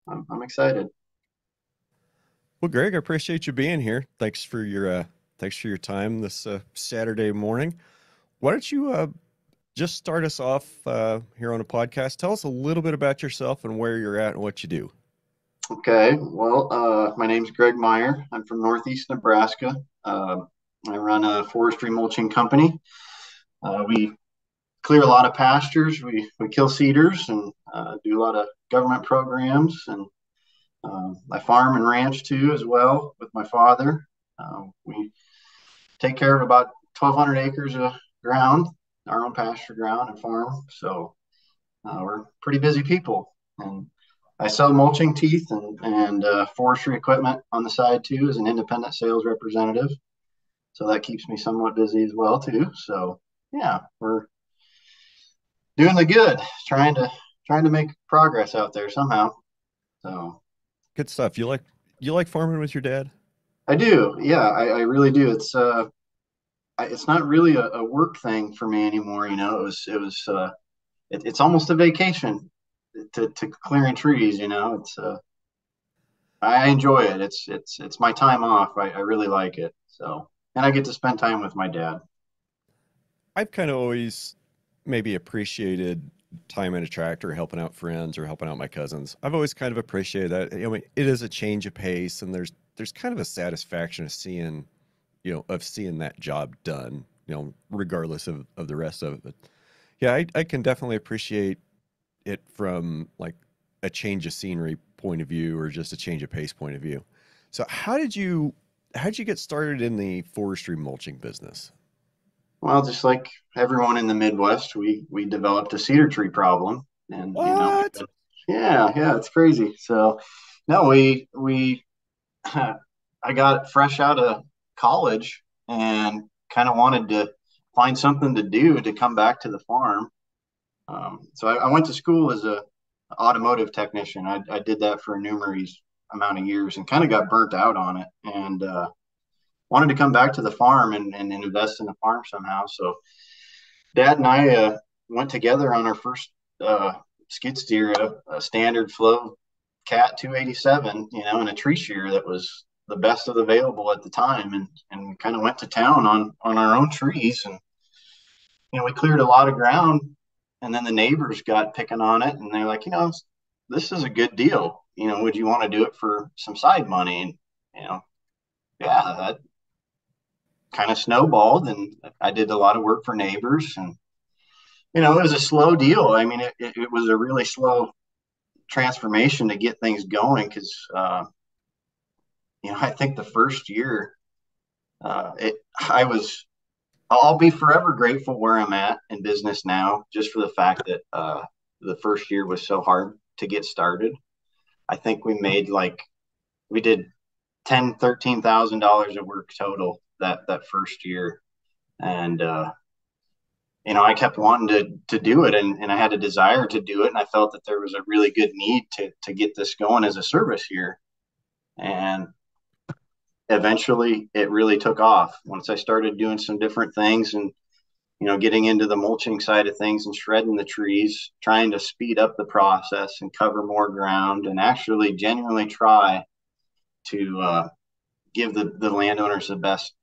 I'm excited. Well, Greg, I appreciate you being here. Thanks for your time this Saturday morning. Why don't you just start us off here on a podcast? Tell us a little bit about yourself and where you're at and what you do. Okay, well, my name's Greg Meyer. I'm from Northeast Nebraska. I run a forestry mulching company. We clear a lot of pastures. We kill cedars and do a lot of government programs. And I farm and ranch too, as well, with my father. We take care of about 1,200 acres of ground, our own pasture ground and farm. So we're pretty busy people. And I sell mulching teeth and forestry equipment on the side too as an independent sales representative. So that keeps me somewhat busy as well too. So yeah, we're doing the good, trying to make progress out there somehow. So Good stuff. You like farming with your dad? I do, yeah, I really do. It's not really a work thing for me anymore. It's almost a vacation to clearing trees. I enjoy it. It's my time off. I really like it. So, and I get to spend time with my dad. I've kind of always maybe appreciated time in a tractor, helping out friends or helping out my cousins. I've always kind of appreciated that. I mean, it is a change of pace, and there's kind of a satisfaction of seeing, of seeing that job done. Regardless of the rest of it. But yeah, I can definitely appreciate it from like a change of scenery point of view or just a change of pace point of view. So how'd you get started in the forestry mulching business? Well, just like everyone in the Midwest, we developed a cedar tree problem, and What? yeah, it's crazy. So, no, we I got fresh out of college and kind of wanted to find something to do to come back to the farm. So I went to school as a automotive technician. I did that for a numerous amount of years and kind of got burnt out on it and wanted to come back to the farm and invest in the farm somehow. So Dad and I went together on our first skid steer, a standard flow Cat 287, in a tree shear that was the best of the available at the time, and we kind of went to town on our own trees, and we cleared a lot of ground, and then the neighbors got picking on it, and they're like, this is a good deal. Would you want to do it for some side money? And you know, yeah, that kind of snowballed, and I did a lot of work for neighbors, and it was a slow deal. I mean, it was a really slow transformation to get things going because I think the first year, it I was I'll be forever grateful where I'm at in business now, just for the fact that the first year was so hard to get started. I think we did $13,000 of work total that first year, and I kept wanting to do it, and I had a desire to do it, and I felt that there was a really good need to get this going as a service here, and eventually it really took off once I started doing some different things and getting into the mulching side of things and shredding the trees, trying to speed up the process and cover more ground and actually genuinely try to give the landowners the best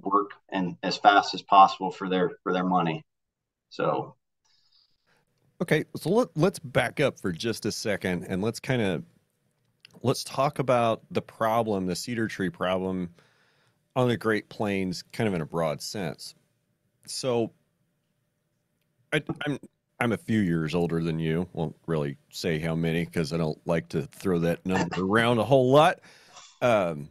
work and as fast as possible for their money. So Okay, so let's back up for just a second and let's talk about the problem, the cedar tree problem on the Great Plains, kind of in a broad sense. So I, I'm I'm a few years older than you. Won't really say how many because I don't like to throw that number around a whole lot. Um,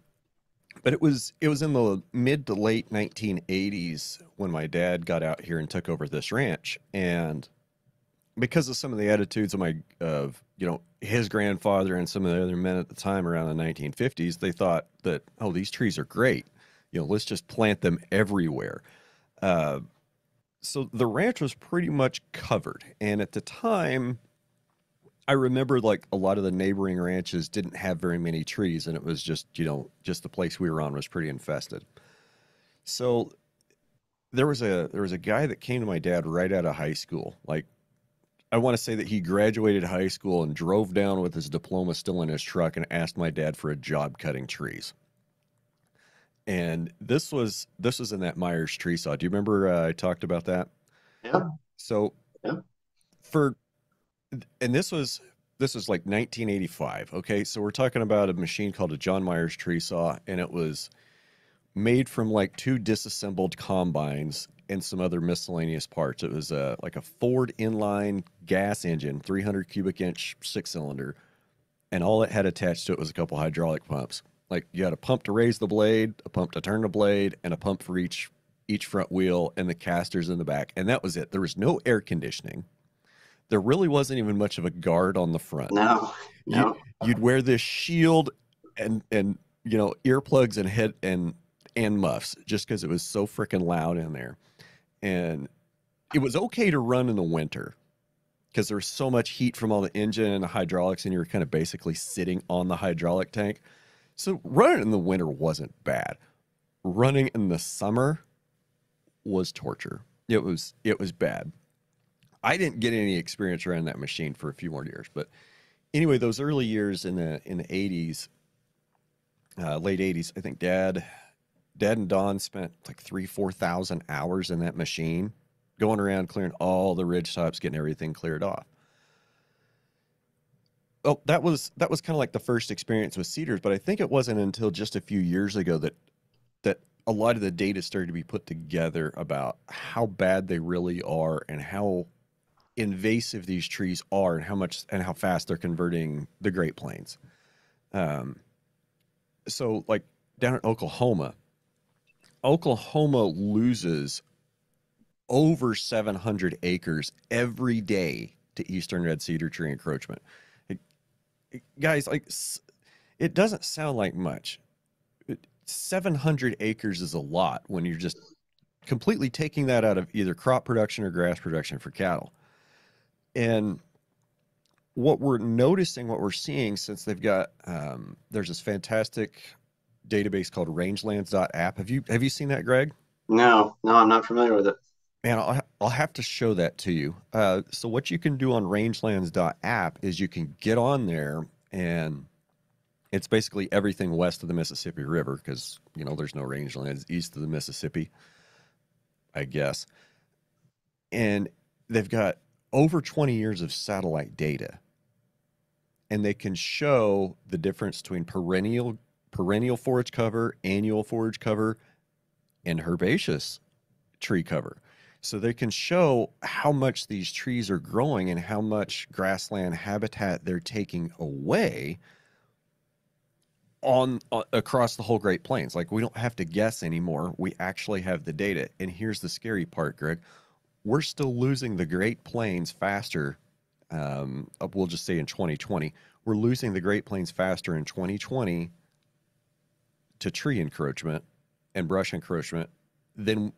but it was in the mid to late 1980s when my dad got out here and took over this ranch, and because of some of the attitudes of his grandfather and some of the other men at the time around the 1950s, they thought that, oh, these trees are great, let's just plant them everywhere. Uh, so the ranch was pretty much covered, and at the time, I remember like a lot of the neighboring ranches didn't have very many trees, and it was just the place we were on was pretty infested. So there was a guy that came to my dad right out of high school, like I want to say that he graduated high school and drove down with his diploma still in his truck and asked my dad for a job cutting trees. And this was in that Myers tree saw. Do you remember I talked about that? Yeah, So yeah. for and this was like 1985. Okay, so we're talking about a machine called a John Myers tree saw, and it was made from like two disassembled combines and some other miscellaneous parts. It was like a Ford inline gas engine, 300 cubic inch six cylinder, and all it had attached to it was a couple hydraulic pumps. Like you had a pump to raise the blade, a pump to turn the blade, and a pump for each front wheel and the casters in the back. And that was it. There was no air conditioning. There really wasn't even much of a guard on the front. No, You no. you'd wear this shield and earplugs and head and muffs just because it was so freaking loud in there. And it was okay to run in the winter because there was so much heat from all the engine and the hydraulics, and you were kind of basically sitting on the hydraulic tank. So running in the winter wasn't bad. Running in the summer was torture. It was bad. I didn't get any experience running that machine for a few more years, but anyway, those early years in the 80s, late 80s, I think Dad and Don spent like 3,000 to 4,000 hours in that machine, going around clearing all the ridge tops, getting everything cleared off. Well, that was kind of like the first experience with cedars, but I think it wasn't until just a few years ago that a lot of the data started to be put together about how bad they really are and how invasive these trees are and how fast they're converting the Great Plains. Um, so like down in Oklahoma loses over 700 acres every day to eastern red cedar tree encroachment. It- Guys, like it doesn't sound like much. 700 acres is a lot when you're just completely taking that out of either crop production or grass production for cattle. And what we're noticing, what we're seeing, since they've got there's this fantastic database called rangelands.app. Have you seen that, Greg? No, no, I'm not familiar with it. Man, I'll have to show that to you. So what you can do on rangelands.app is you can get on there, and it's basically everything west of the Mississippi River because there's no rangelands east of the Mississippi, I guess. And they've got over 20 years of satellite data, and they can show the difference between perennial forage cover, annual forage cover, and herbaceous tree cover. So they can show how much these trees are growing and how much grassland habitat they're taking away on across the whole Great Plains. Like we don't have to guess anymore. We actually have the data. And here's the scary part, Greg. We're still losing the Great Plains faster. We'll just say in 2020, we're losing the Great Plains faster in 2020 to tree encroachment and brush encroachment than,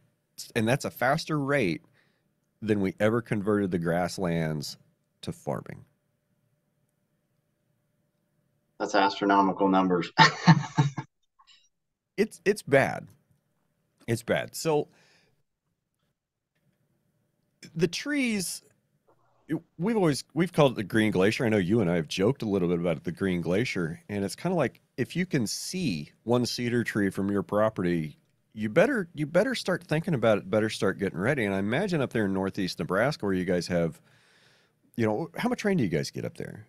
and that's a faster rate than we ever converted the grasslands to farming. That's astronomical numbers. It's bad. It's bad. So the trees, we've called it the green glacier. I know you and I have joked a little bit about it, the green glacier, and it's kind of like if you can see one cedar tree from your property, you better start thinking about it, better start getting ready. And I imagine up there in northeast Nebraska where you guys have, how much rain do you guys get up there?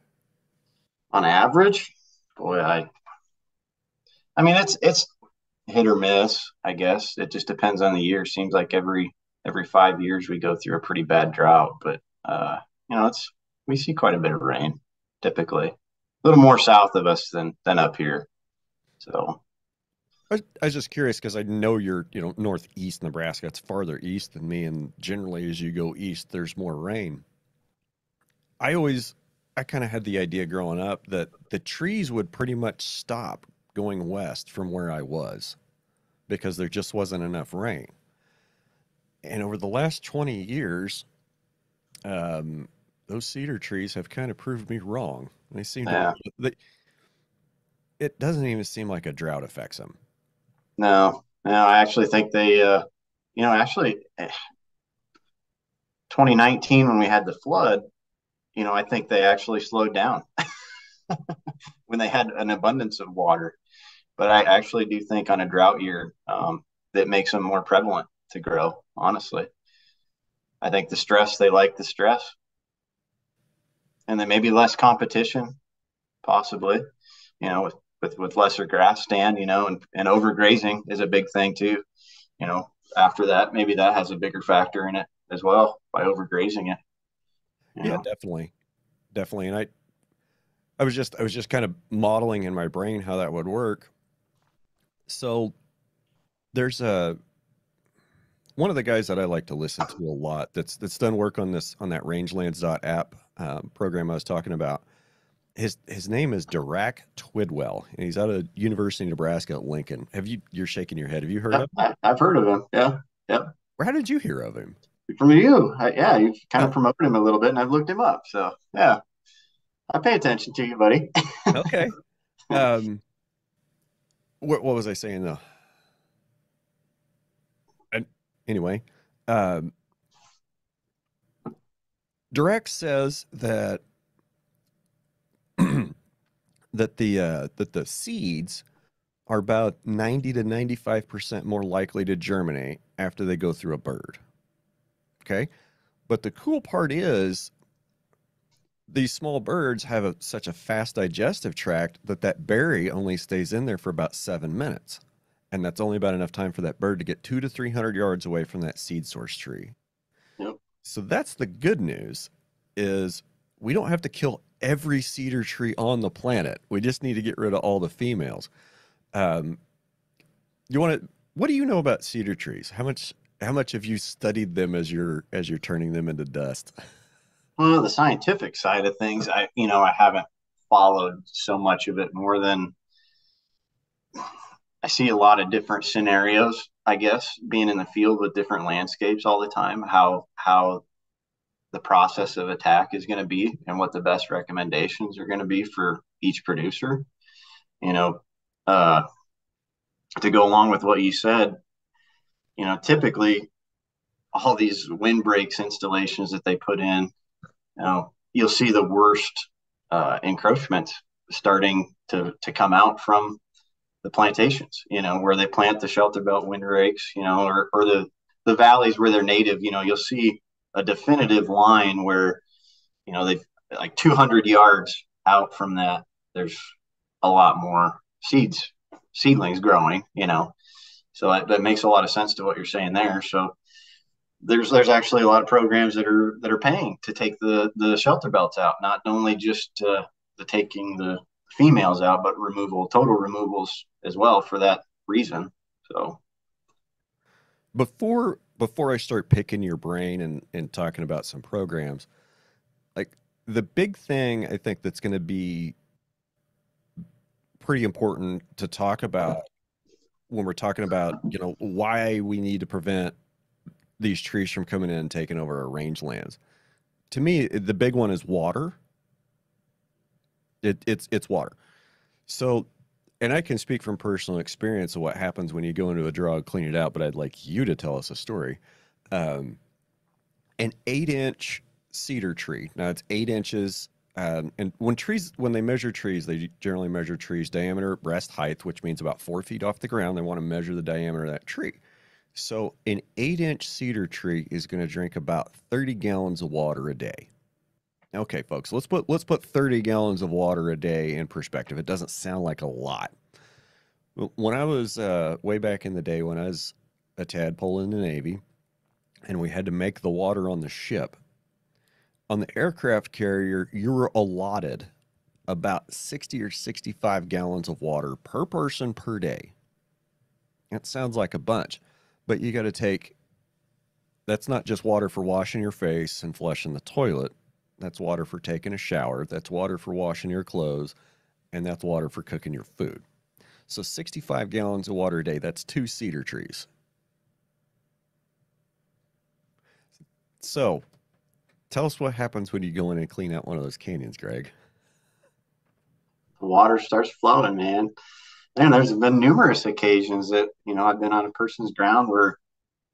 On average, boy, I mean it's hit or miss, I guess. It just depends on the year. Seems like every 5 years we go through a pretty bad drought, but it's we see quite a bit of rain typically. A little more south of us than up here. So I was just curious because I know you're, northeast Nebraska. It's farther east than me, and generally as you go east, there's more rain. I always, I kind of had the idea growing up that the trees would pretty much stop going west from where I was because there just wasn't enough rain. And over the last 20 years, those cedar trees have kind of proved me wrong. They seem to, yeah, they, it doesn't even seem like a drought affects them. no, no, I actually think they, 2019 when we had the flood. I think they actually slowed down when they had an abundance of water. But I actually do think on a drought year, that makes them more prevalent to grow. Honestly, I think they like the stress, and then maybe less competition, possibly. With lesser grass stand, and overgrazing is a big thing too. After that, maybe that has a bigger factor in it as well by overgrazing it. You Yeah, know, definitely. Definitely. And I was just kind of modeling in my brain how that would work. So there's a one of the guys that I like to listen to a lot that's done work on this on that rangelands.app program I was talking about. His name is Dirac Twidwell, and he's out of University of Nebraska at Lincoln. You're shaking your head. Have you heard yep, of him? I've heard of him. Yeah, yep. Or how did you hear of him? From you, yeah, you kind of Oh, promoted him a little bit, and I've looked him up. So yeah, I pay attention to you, buddy. okay. Um, what was I saying though? And anyway, um, Dirac says that that the seeds are about 90 to 95% more likely to germinate after they go through a bird. Okay. But the cool part is these small birds have such a fast digestive tract that berry only stays in there for about 7 minutes. And that's only about enough time for that bird to get 200 to 300 yards away from that seed source tree. Yep. So that's the good news is we don't have to kill every cedar tree on the planet. We just need to get rid of all the females. Um, you want to? What do you know about cedar trees? How much have you studied them as you're turning them into dust? Well, the scientific side of things, I haven't followed so much of it more than I see a lot of different scenarios. I guess being in the field with different landscapes all the time, how the process of attack is going to be, and what the best recommendations are going to be for each producer. You know, uh, to go along with what you said, typically all these windbreaks installations that they put in, you'll see the worst encroachments starting to come out from the plantations, where they plant the shelter belt windbreaks, or the valleys where they're native. You'll see a definitive line where, they've like 200 yards out from that, there's a lot more seedlings growing, so that makes a lot of sense to what you're saying there. So there's actually a lot of programs that are paying to take the shelter belts out, not only just the taking the females out, but total removals as well for that reason. So Before I start picking your brain and talking about some programs, like the big thing I think that's going to be pretty important to talk about when we're talking about why we need to prevent these trees from coming in and taking over our rangelands. To me, the big one is water. It's water. So, and I can speak from personal experience of what happens when you go into a draw, clean it out. But I'd like you to tell us a story. Um, an 8-inch cedar tree. Now it's 8 inches. And when they measure trees, they generally measure trees diameter, breast height, which means about 4 feet off the ground. They want to measure the diameter of that tree. So an 8-inch cedar tree is going to drink about 30 gallons of water a day. Okay, folks, let's put 30 gallons of water a day in perspective. It doesn't sound like a lot. When I was way back in the day when I was a tadpole in the Navy, and we had to make the water on the ship, on the aircraft carrier, you were allotted about 60 or 65 gallons of water per person per day. That sounds like a bunch, but you got to take, that's not just water for washing your face and flushing the toilet. That's water for taking a shower. That's water for washing your clothes. And that's water for cooking your food. So 65 gallons of water a day, that's 2 cedar trees. So tell us what happens when you go in and clean out one of those canyons, Greg. the water starts flowing, man. And there's been numerous occasions that, I've been on a person's ground where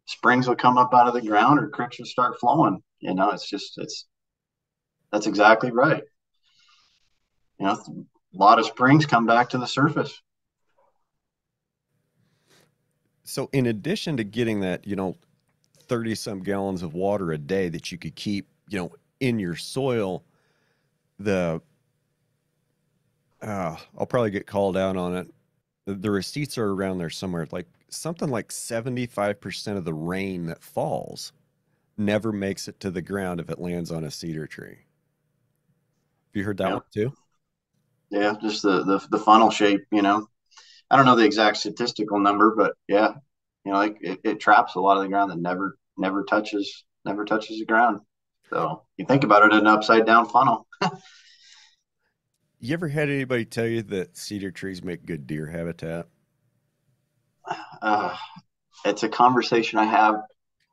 springs will come up out of the ground or creeks will start flowing. It's That's exactly right. You know, a lot of springs come back to the surface. So in addition to getting that, 30 some gallons of water a day that you could keep, in your soil, the I'll probably get called out on it. The receipts are around there somewhere. Like something like 75% of the rain that falls never makes it to the ground if it lands on a cedar tree. Have you heard that one Yep. too? Yeah, just the funnel shape, you know. I don't know the exact statistical number, but yeah, you know, like it traps a lot of the ground that never touches the ground. So you think about it, an upside down funnel. You ever had anybody tell you that cedar trees make good deer habitat? Uh, it's a conversation I have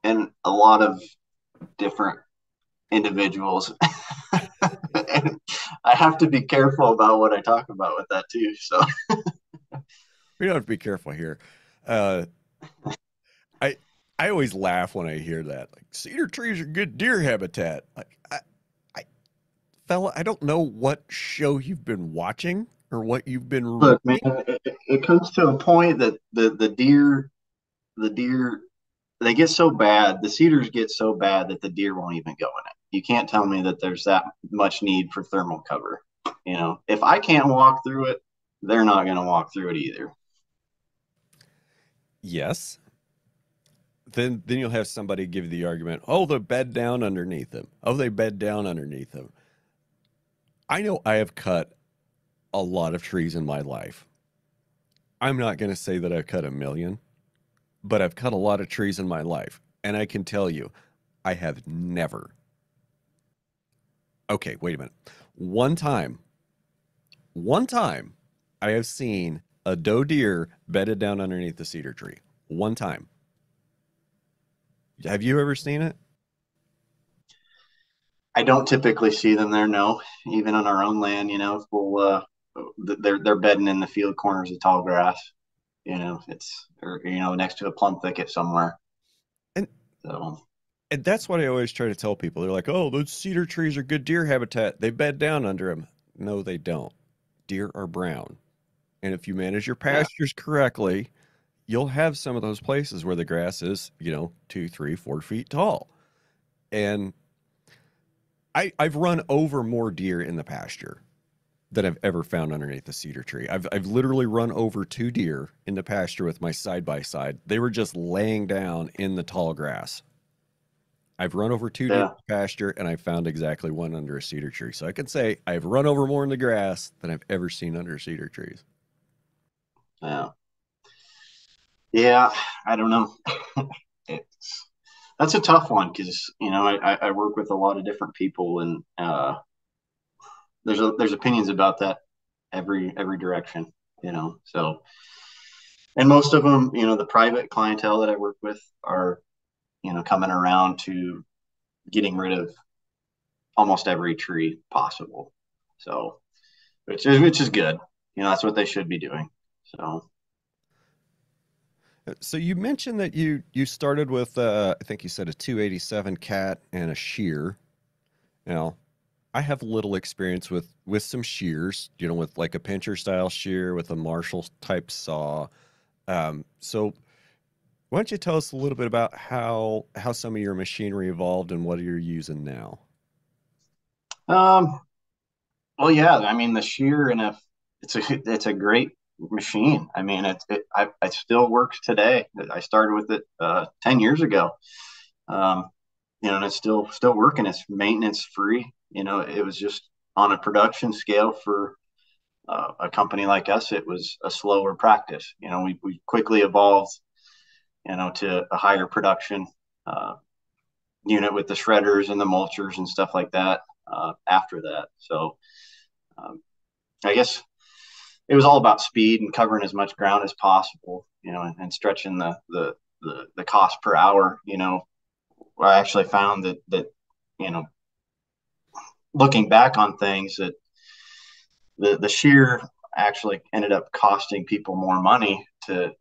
in a lot of different individuals. And I have to be careful about what I talk about with that too. So We don't have to be careful here. Uh, I I always laugh when I hear that. Like cedar trees are good deer habitat. Like I fella, I don't know what show you've been watching or what you've been look, man, reading. it comes to a point that the deer they get so bad, the cedars get so bad that the deer won't even go in it. You can't tell me that there's that much need for thermal cover. You know, if I can't walk through it, they're not going to walk through it either. Yes. Then you'll have somebody give you the argument, oh, they bed down underneath them. Oh, they bed down underneath them. I know I have cut a lot of trees in my life. I'm not going to say that I've cut a million, but I've cut a lot of trees in my life. And I can tell you, I have never. Okay, wait a minute. One time, one time, I have seen a doe deer bedded down underneath the cedar tree. One time. Have you ever seen it? I don't typically see them there. No, even on our own land, you know, they're bedding in the field corners of tall grass. You know, it's or you know next to a plum thicket somewhere. And So and that's what I always try to tell people. They're like, "Oh, those cedar trees are good deer habitat. They bed down under them." No, they don't. Deer are brown. And if you manage your yeah, pastures correctly, you'll have some of those places where the grass is, 2, 3, 4 feet tall. And I've run over more deer in the pasture than I've ever found underneath the cedar tree. I've literally run over 2 deer in the pasture with my side by side. They were just laying down in the tall grass. I've run over 2 deer in yeah, the pasture and I found exactly one under a cedar tree. So I can say I've run over more in the grass than I've ever seen under cedar trees. yeah, yeah. I don't know. It's that's a tough one because you know I work with a lot of different people and there's opinions about that every direction. You know, so and most of them, you know, the private clientele that I work with are you know coming around to getting rid of almost every tree possible. So which is good. You know, that's what they should be doing. So So you mentioned that you started with I think you said a 287 cat and a shear. Now, I have little experience with some shears, with like a pincher style shear with a Marshall type saw. So why don't you tell us a little bit about how some of your machinery evolved and what you're using now? um, well, yeah, I mean the shear and a it's a great machine. I mean it still works today. I started with it 10 years ago. Um, you know, and it's still working. It's maintenance free. You know, it was just on a production scale for a company like us. It was a slower practice. You know, we quickly evolved. You know, to a higher production uh, unit with the shredders and the mulchers and stuff like that. After that, so um, I guess it was all about speed and covering as much ground as possible, you know, and stretching the cost per hour. You know, I actually found that you know, looking back on things, that the shear actually ended up costing people more money to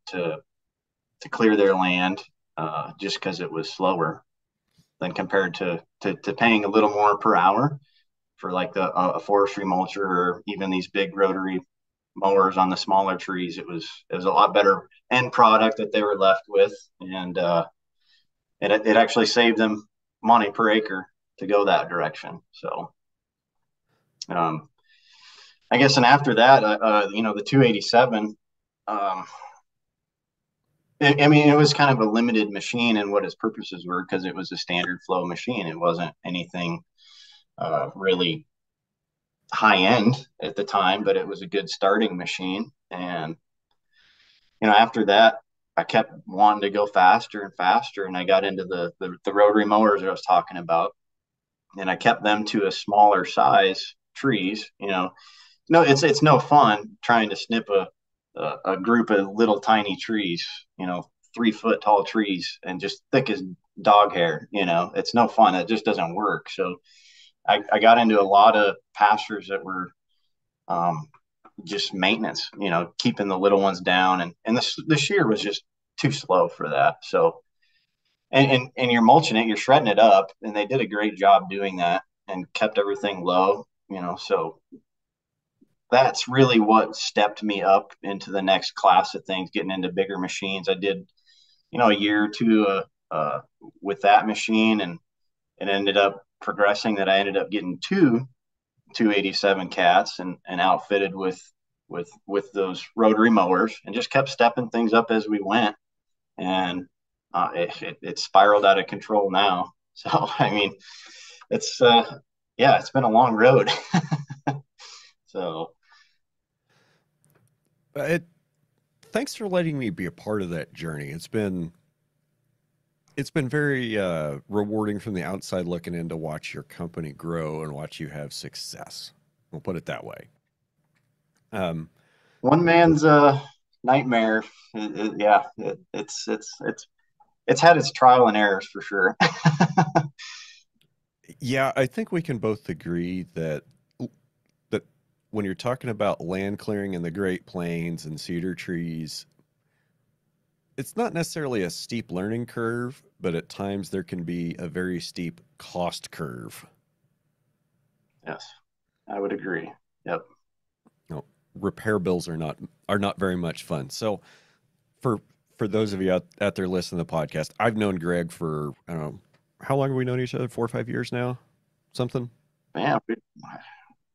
clear their land just because it was slower than compared to paying a little more per hour for like a forestry mulcher or even these big rotary mowers on the smaller trees. It was a lot better end product that they were left with, and it actually saved them money per acre to go that direction. So um, I guess, and after that, the 287. Um, I mean, it was kind of a limited machine in what its purposes were because it was a standard flow machine. It wasn't anything really high end at the time, but it was a good starting machine. And after that, I kept wanting to go faster and faster, and I got into the rotary mowers that I was talking about, and I kept them to a smaller size trees. No, it's no fun trying to snip a group of little tiny trees, 3 foot tall trees and just thick as dog hair. It's no fun. It just doesn't work. So I got into a lot of pastures that were um, just maintenance, keeping the little ones down, and the shear was just too slow for that. So and you're mulching it, you're shredding it up, and they did a great job doing that and kept everything low. So that's really what stepped me up into the next class of things, getting into bigger machines. I did, a year or two with that machine, and it ended up progressing that I ended up getting two 287 cats and outfitted with those rotary mowers, and just kept stepping things up as we went. And it spiraled out of control now. So, I mean, it's, yeah, it's been a long road. So, It, thanks for letting me be a part of that journey. It's been very rewarding from the outside looking in to watch your company grow and watch you have success. We'll put it that way. Um, one man's nightmare. Yeah, it's had its trial and errors for sure. yeah, I think we can both agree that when you're talking about land clearing in the Great Plains and cedar trees, it's not necessarily a steep learning curve, but at times there can be a very steep cost curve. Yes, I would agree. Yep. No, repair bills are not very much fun. So for for those of you out there listening to the podcast, I've known Greg for I don't know how long have we known each other? 4 or 5 years now, something. Yeah,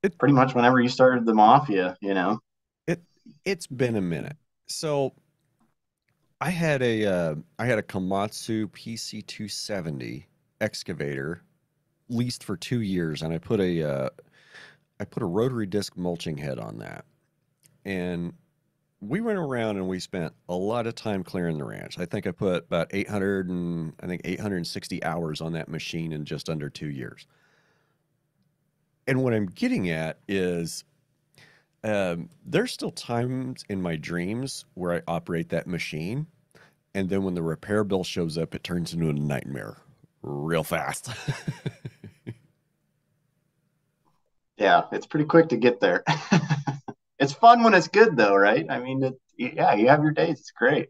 It pretty much whenever you started the Mafia. it it's been a minute. So I had a Komatsu PC 270 excavator leased for 2 years, and I put a rotary disc mulching head on that, and we went around and we spent a lot of time clearing the ranch. I think I put about 860 hours on that machine in just under 2 years. And what I'm getting at is there's still times in my dreams where I operate that machine, and then when the repair bill shows up, it turns into a nightmare real fast. Yeah, it's pretty quick to get there. It's fun when it's good, though, right? I mean, yeah, you have your days. It's great.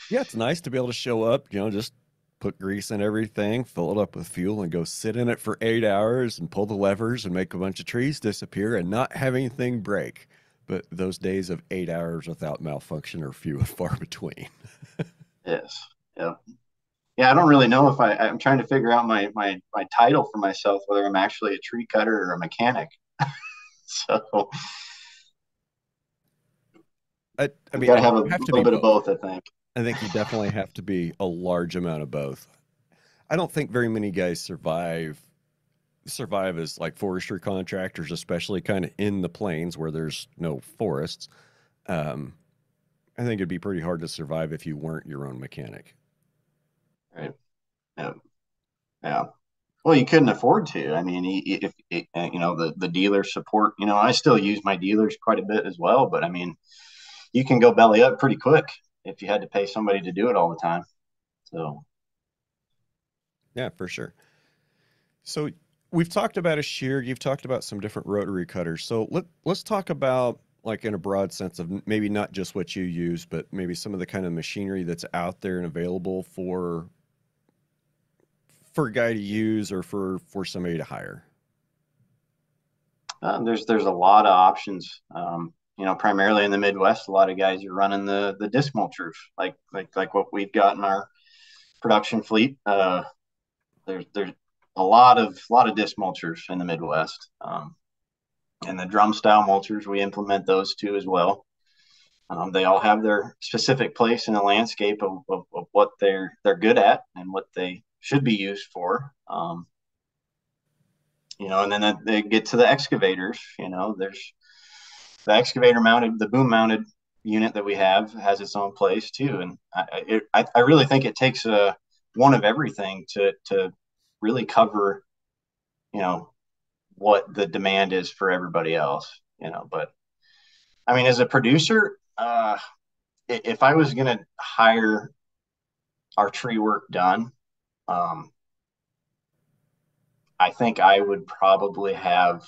Yeah, it's nice to be able to show up, just put grease in everything, fill it up with fuel, and go sit in it for 8 hours and pull the levers and make a bunch of trees disappear and not have anything break. But those days of 8 hours without malfunction are few and far between. Yes. Yeah. Yeah, I don't really know if I'm trying to figure out my title for myself, whether I'm actually a tree cutter or a mechanic. So I I've mean, got to I have a have to little be bit of both. both, I think. I think you definitely have to be a large amount of both. I don't think very many guys survive as like forestry contractors, especially kind of in the plains where there's no forests. Um, I think it'd be pretty hard to survive if you weren't your own mechanic. Right. Yeah. Yeah. Well, you couldn't afford to. I mean, if the dealer support, I still use my dealers quite a bit as well, but I mean, you can go belly up pretty quick if you had to pay somebody to do it all the time. So, Yeah, for sure. So we've talked about a shear. You've talked about some different rotary cutters. So let's talk about like in a broad sense of maybe not just what you use, but maybe some of the kind of machinery that's out there and available for a guy to use or for somebody to hire. There's a lot of options. Primarily in the Midwest, a lot of guys are running the disc mulchers, like what we've got in our production fleet. There's a lot of disc mulchers in the Midwest, and the drum style mulchers we implement those too as well. They all have their specific place in the landscape of what they're good at and what they should be used for. And then they get to the excavators. There's the excavator mounted, the boom mounted unit that we have has its own place too. And I really think it takes one of everything to really cover, you know, what the demand is for everybody else. But I mean, as a producer, if I was going to hire our tree work done, um, I think I would probably have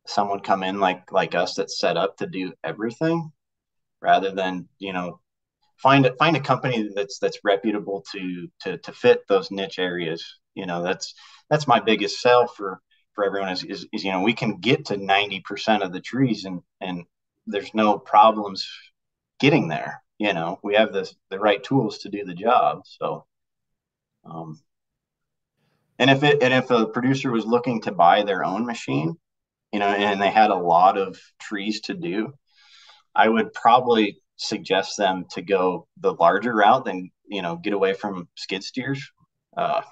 someone come in like us that's set up to do everything rather than find a company that's reputable to fit those niche areas. That's my biggest sell for everyone is we can get to 90% of the trees and there's no problems getting there. We have the right tools to do the job. So um, and if a producer was looking to buy their own machine, and they had a lot of trees to do, I would probably suggest them to go the larger route than get away from skid steers. Uh,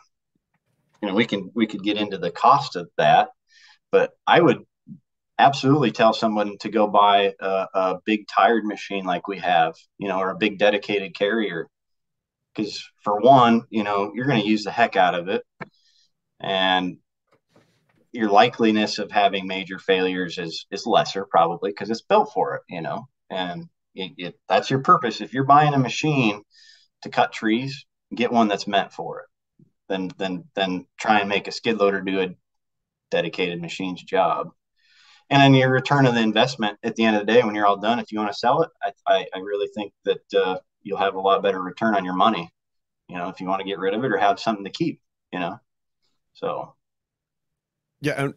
we could get into the cost of that, but I would absolutely tell someone to go buy a big tired machine like we have, or a big dedicated carrier. Because for one, you're going to use the heck out of it, and your likeliness of having major failures is lesser probably because it's built for it. And that's your purpose. If you're buying a machine to cut trees, get one that's meant for it. Then try and make a skid loader do a dedicated machine's job. And then your return of the investment at the end of the day, when you're all done, if you want to sell it, I really think that you'll have a lot better return on your money. If you want to get rid of it or have something to keep. So Yeah, and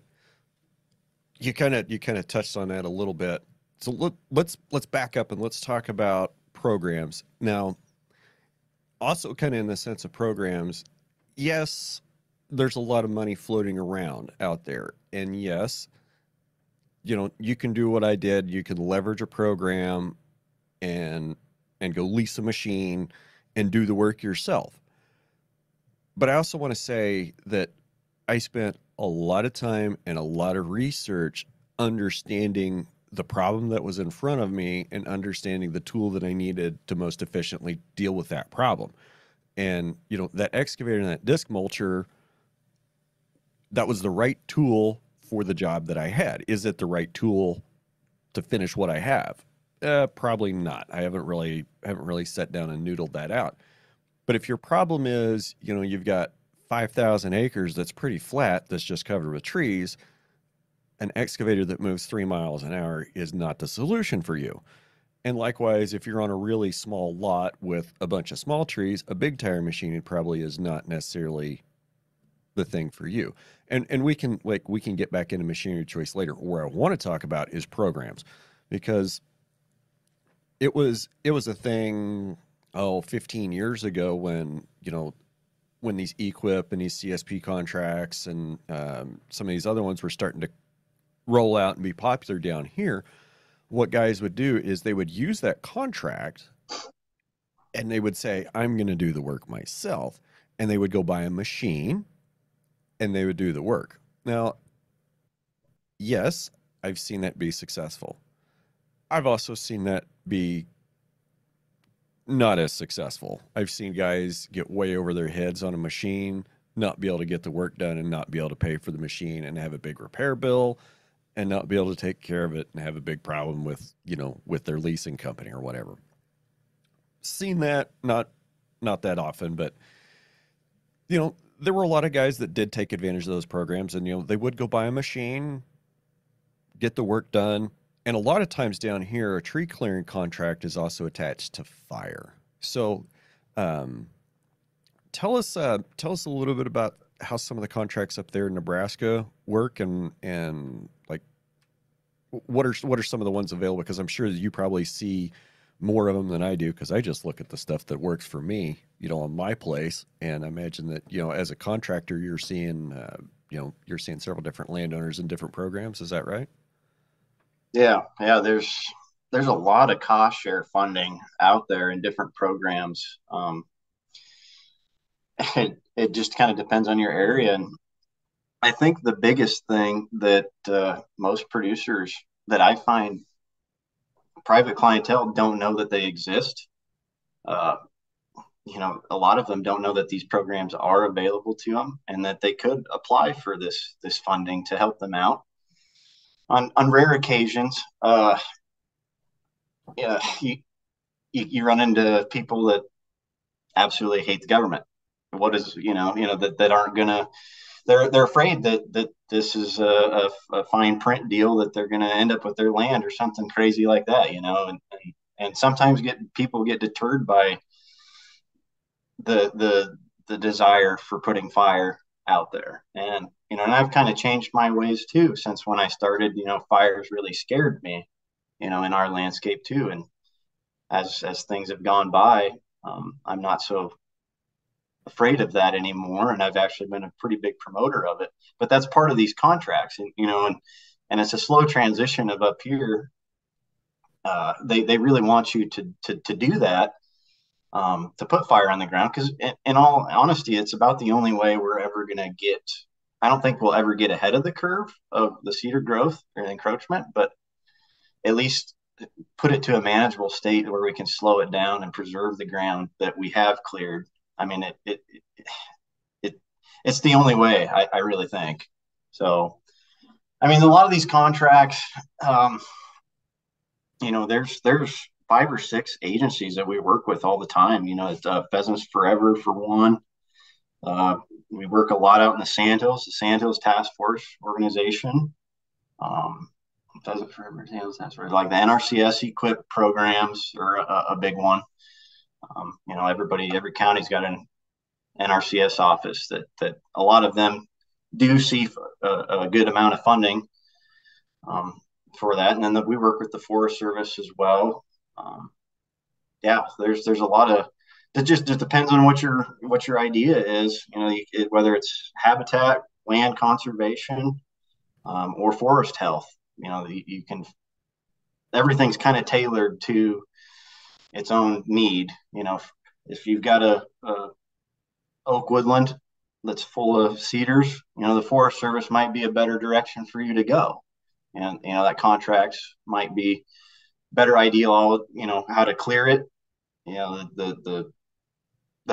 you kind of touched on that a little bit. So let's back up and let's talk about programs now. Also, kind of in the sense of programs, yes, there's a lot of money floating around out there, and yes, you can do what I did. You can leverage a program and go lease a machine and do the work yourself. But I also want to say that I spent a lot of time and a lot of research understanding the problem that was in front of me and understanding the tool that I needed to most efficiently deal with that problem. And, that excavator and that disc mulcher, that was the right tool for the job that I had. Is it the right tool to finish what I have? Probably not. I haven't really sat down and noodled that out. But if your problem is, you've got 5,000 acres that's pretty flat, that's just covered with trees, an excavator that moves 3 miles an hour is not the solution for you. And likewise, if you're on a really small lot with a bunch of small trees, a big tire machine probably is not necessarily the thing for you. And we can get back into machinery choice later. Where I want to talk about is programs, because it was a thing 15 years ago when these equip and these CSP contracts and some of these other ones were starting to roll out and be popular down here. What guys would do is they would use that contract and they would say, I'm going to do the work myself. And they would go buy a machine and they would do the work. Now, yes, I've seen that be successful. I've also seen that be not as successful. I've seen guys get way over their heads on a machine, not be able to get the work done and not be able to pay for the machine and have a big repair bill and not be able to take care of it and have a big problem with, with their leasing company or whatever. Seen that, not that often, but there were a lot of guys that did take advantage of those programs, and they would go buy a machine, get the work done. And a lot of times down here, a tree clearing contract is also attached to fire. So tell us a little bit about how some of the contracts up there in Nebraska work, and like what are some of the ones available? Because I'm sure that you probably see more of them than I do, because I just look at the stuff that works for me, on my place. And I imagine that, as a contractor, you're seeing, you're seeing several different landowners in different programs. Is that right? Yeah. There's a lot of cost share funding out there in different programs. It just kind of depends on your area, and I think the biggest thing that most producers that I find, private clientele, don't know that they exist. Uh, a lot of them don't know that these programs are available to them and that they could apply for this funding to help them out. On rare occasions, yeah, you run into people that absolutely hate the government. What is that aren't gonna, they're afraid that this is a fine print deal, that they're gonna end up with their land or something crazy like that, and sometimes people get deterred by the desire for putting fire out there. And I've kind of changed my ways too since when I started. Fires really scared me, in our landscape too. And as things have gone by, I'm not so afraid of that anymore, and I've actually been a pretty big promoter of it. But that's part of these contracts, and it's a slow transition of up here. They really want you to do that, to put fire on the ground, because in all honesty, it's about the only way we're ever going to get. I don't think we'll ever get ahead of the curve of the cedar growth or encroachment, but at least put it to a manageable state where we can slow it down and preserve the ground that we have cleared. I mean, it it's the only way, I really think. So, I mean, a lot of these contracts, um, there's 5 or 6 agencies that we work with all the time. Pheasants Forever for one. Uh, we work a lot out in the Sandhills Task Force organization. Um, Pheasant Forever, Sandhills Task Force, like the NRCS equipped programs are a big one. Every county's got an NRCS office that a lot of them do see a good amount of funding, for that. And then we work with the Forest Service as well. Um, yeah, there's a lot of, it just depends on what your idea is. Whether it's habitat, land conservation, or forest health. You can, everything's kind of tailored to its own need. If you've got a oak woodland that's full of cedars, the Forest Service might be a better direction for you to go. And that contracts might be better idea, how to clear it. The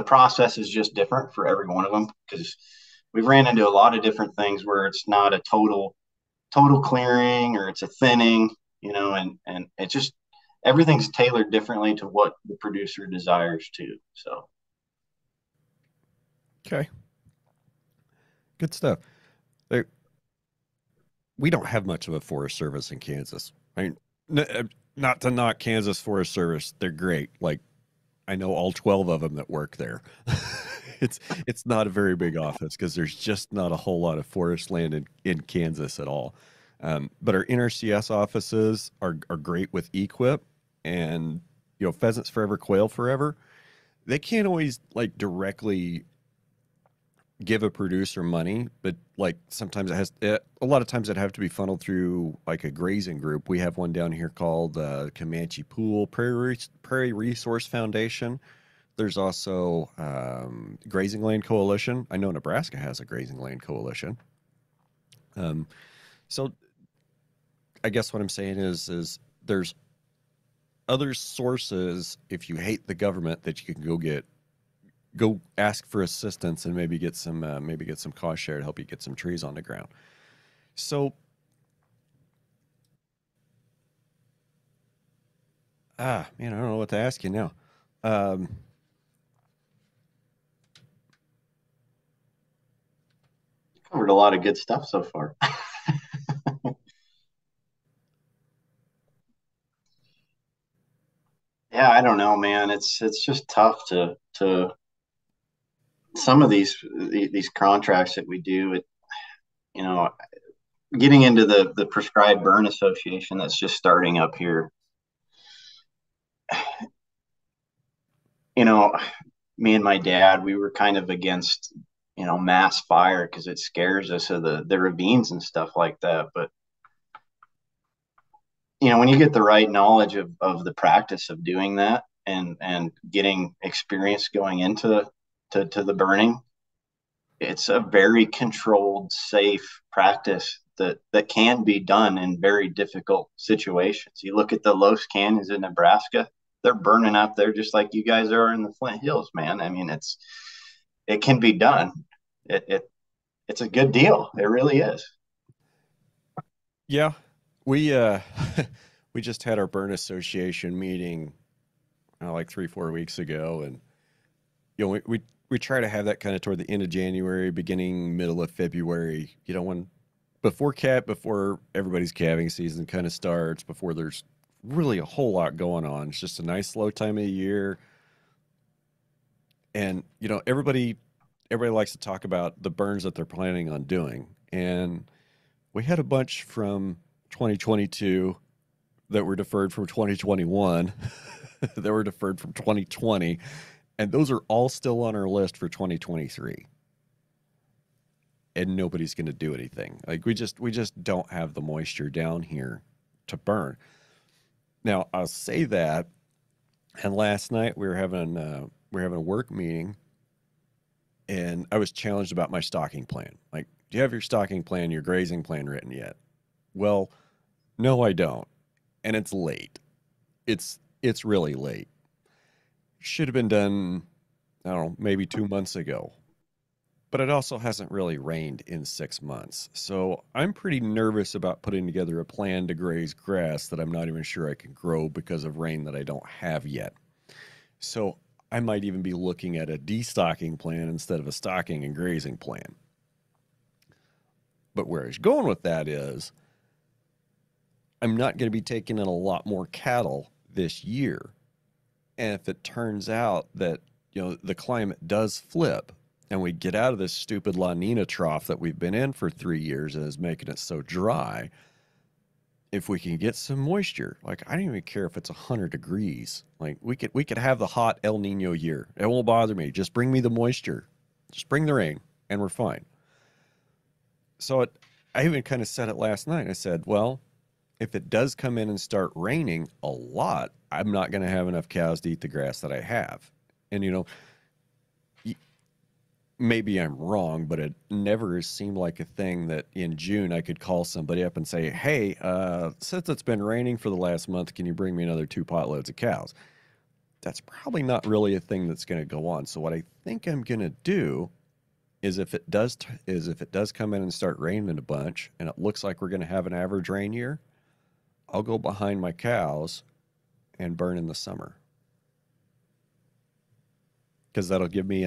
process is just different for every one of them, because we've ran into a lot of different things where it's not a total clearing, or it's a thinning, and it just, everything's tailored differently to what the producer desires to. So Okay, good stuff. There, we don't have much of a forest service in Kansas. I mean, not to knock Kansas Forest Service, they're great. Like, I know all 12 of them that work there. it's it's not a very big office, because there's just not a whole lot of forest land in Kansas at all. But our NRCS offices are great with equip, and Pheasants Forever, Quail Forever. They can't always like directly give a producer money, but like sometimes a lot of times it have to be funneled through like a grazing group. We have one down here called Comanche Pool Prairie Resource Foundation. There's also Grazing Land Coalition. I know Nebraska has a Grazing Land Coalition. Um, so I guess what I'm saying is there's other sources, if you hate the government, that you can go ask for assistance and maybe get some cost share to help you get some trees on the ground. So man, I don't know what to ask you now. Um, covered a lot of good stuff so far. Yeah, I don't know, man. It's just tough to some of these contracts that we do, you know, getting into the prescribed burn association that's just starting up here, you know, me and my dad, we were kind of against, mass fire because it scares us of the ravines and stuff like that. But when you get the right knowledge of the practice of doing that and getting experience going into to the burning, it's a very controlled, safe practice that can be done in very difficult situations. You look at the Los Canyons in Nebraska; they're burning up there just like you guys are in the Flint Hills, man. I mean, it can be done. It's a good deal. It really is. Yeah, we we just had our burn association meeting like 3 4 weeks ago, and we try to have that kind of toward the end of January, beginning middle of February. When before everybody's calving season kind of starts, before there's really a whole lot going on. It's just a nice slow time of the year, and everybody likes to talk about the burns that they're planning on doing, and we had a bunch from 2022 that were deferred from 2021 that were deferred from 2020, and those are all still on our list for 2023. And nobody's going to do anything. Like we just don't have the moisture down here to burn. Now, I'll say that, and last night we were having a work meeting, and I was challenged about my stocking plan. Like, do you have your stocking plan, your grazing plan written yet? Well, no, I don't. And it's late. It's really late. Should have been done, I don't know, maybe 2 months ago. But it also hasn't really rained in 6 months. So I'm pretty nervous about putting together a plan to graze grass that I'm not even sure I can grow because of rain that I don't have yet. So I might even be looking at a destocking plan instead of a stocking and grazing plan. But where I was going with that is I'm not going to be taking in a lot more cattle this year. And if it turns out that, the climate does flip and we get out of this stupid La Nina trough that we've been in for 3 years and is making it so dry, if we can get some moisture, like I don't even care if it's 100 degrees, like we could have the hot El Nino year. It won't bother me. Just bring me the moisture. Just bring the rain and we're fine. So I even kind of said it last night. I said, well, if it does come in and start raining a lot, I'm not going to have enough cows to eat the grass that I have. And, maybe I'm wrong, but it never has seemed like a thing that in June I could call somebody up and say, hey, since it's been raining for the last month, can you bring me another 2 potloads of cows? That's probably not really a thing that's going to go on. So what I think I'm going to do is if it does come in and start raining a bunch and it looks like we're going to have an average rain year, I'll go behind my cows and burn in the summer. Because that'll give me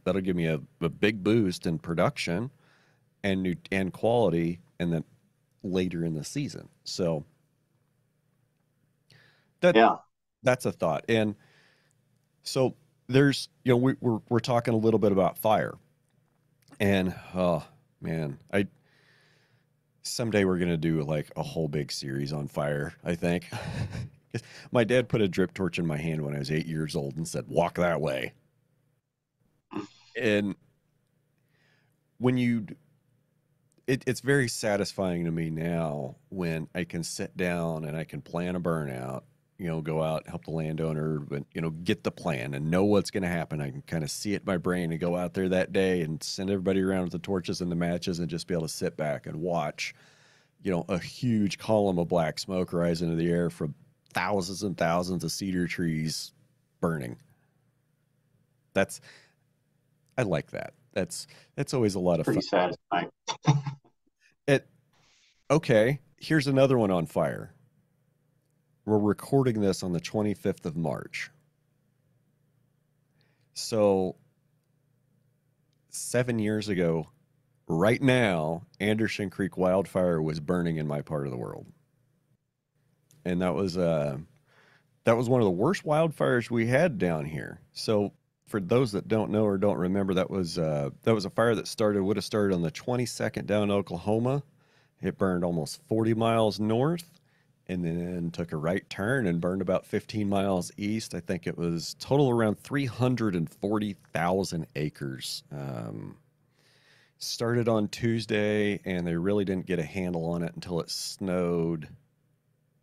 that'll give me a big boost in production and quality, and then later in the season. So that Yeah. that's a thought. And so there's we're talking a little bit about fire, and oh man, I someday we're gonna do like a whole big series on fire, I think. My dad put a drip torch in my hand when I was 8 years old and said, walk that way. And when it's very satisfying to me now when I can sit down and I can plan a burnout, go out, help the landowner, but, get the plan and know what's going to happen. I can kind of see it in my brain and go out there that day and send everybody around with the torches and the matches and just be able to sit back and watch, a huge column of black smoke rise into the air from thousands and thousands of cedar trees burning. I like that. That's always a lot of Pretty fun. satisfying. It Okay, here's another one on fire. We're recording this on the 25th of March. So 7 years ago, right now, Anderson Creek wildfire was burning in my part of the world. And that was one of the worst wildfires we had down here. So for those that don't know or don't remember, that was a fire that would have started on the 22nd down in Oklahoma. It burned almost 40 miles north and then took a right turn and burned about 15 miles east. I think it was total around 340,000 acres. Started on Tuesday, and they really didn't get a handle on it until it snowed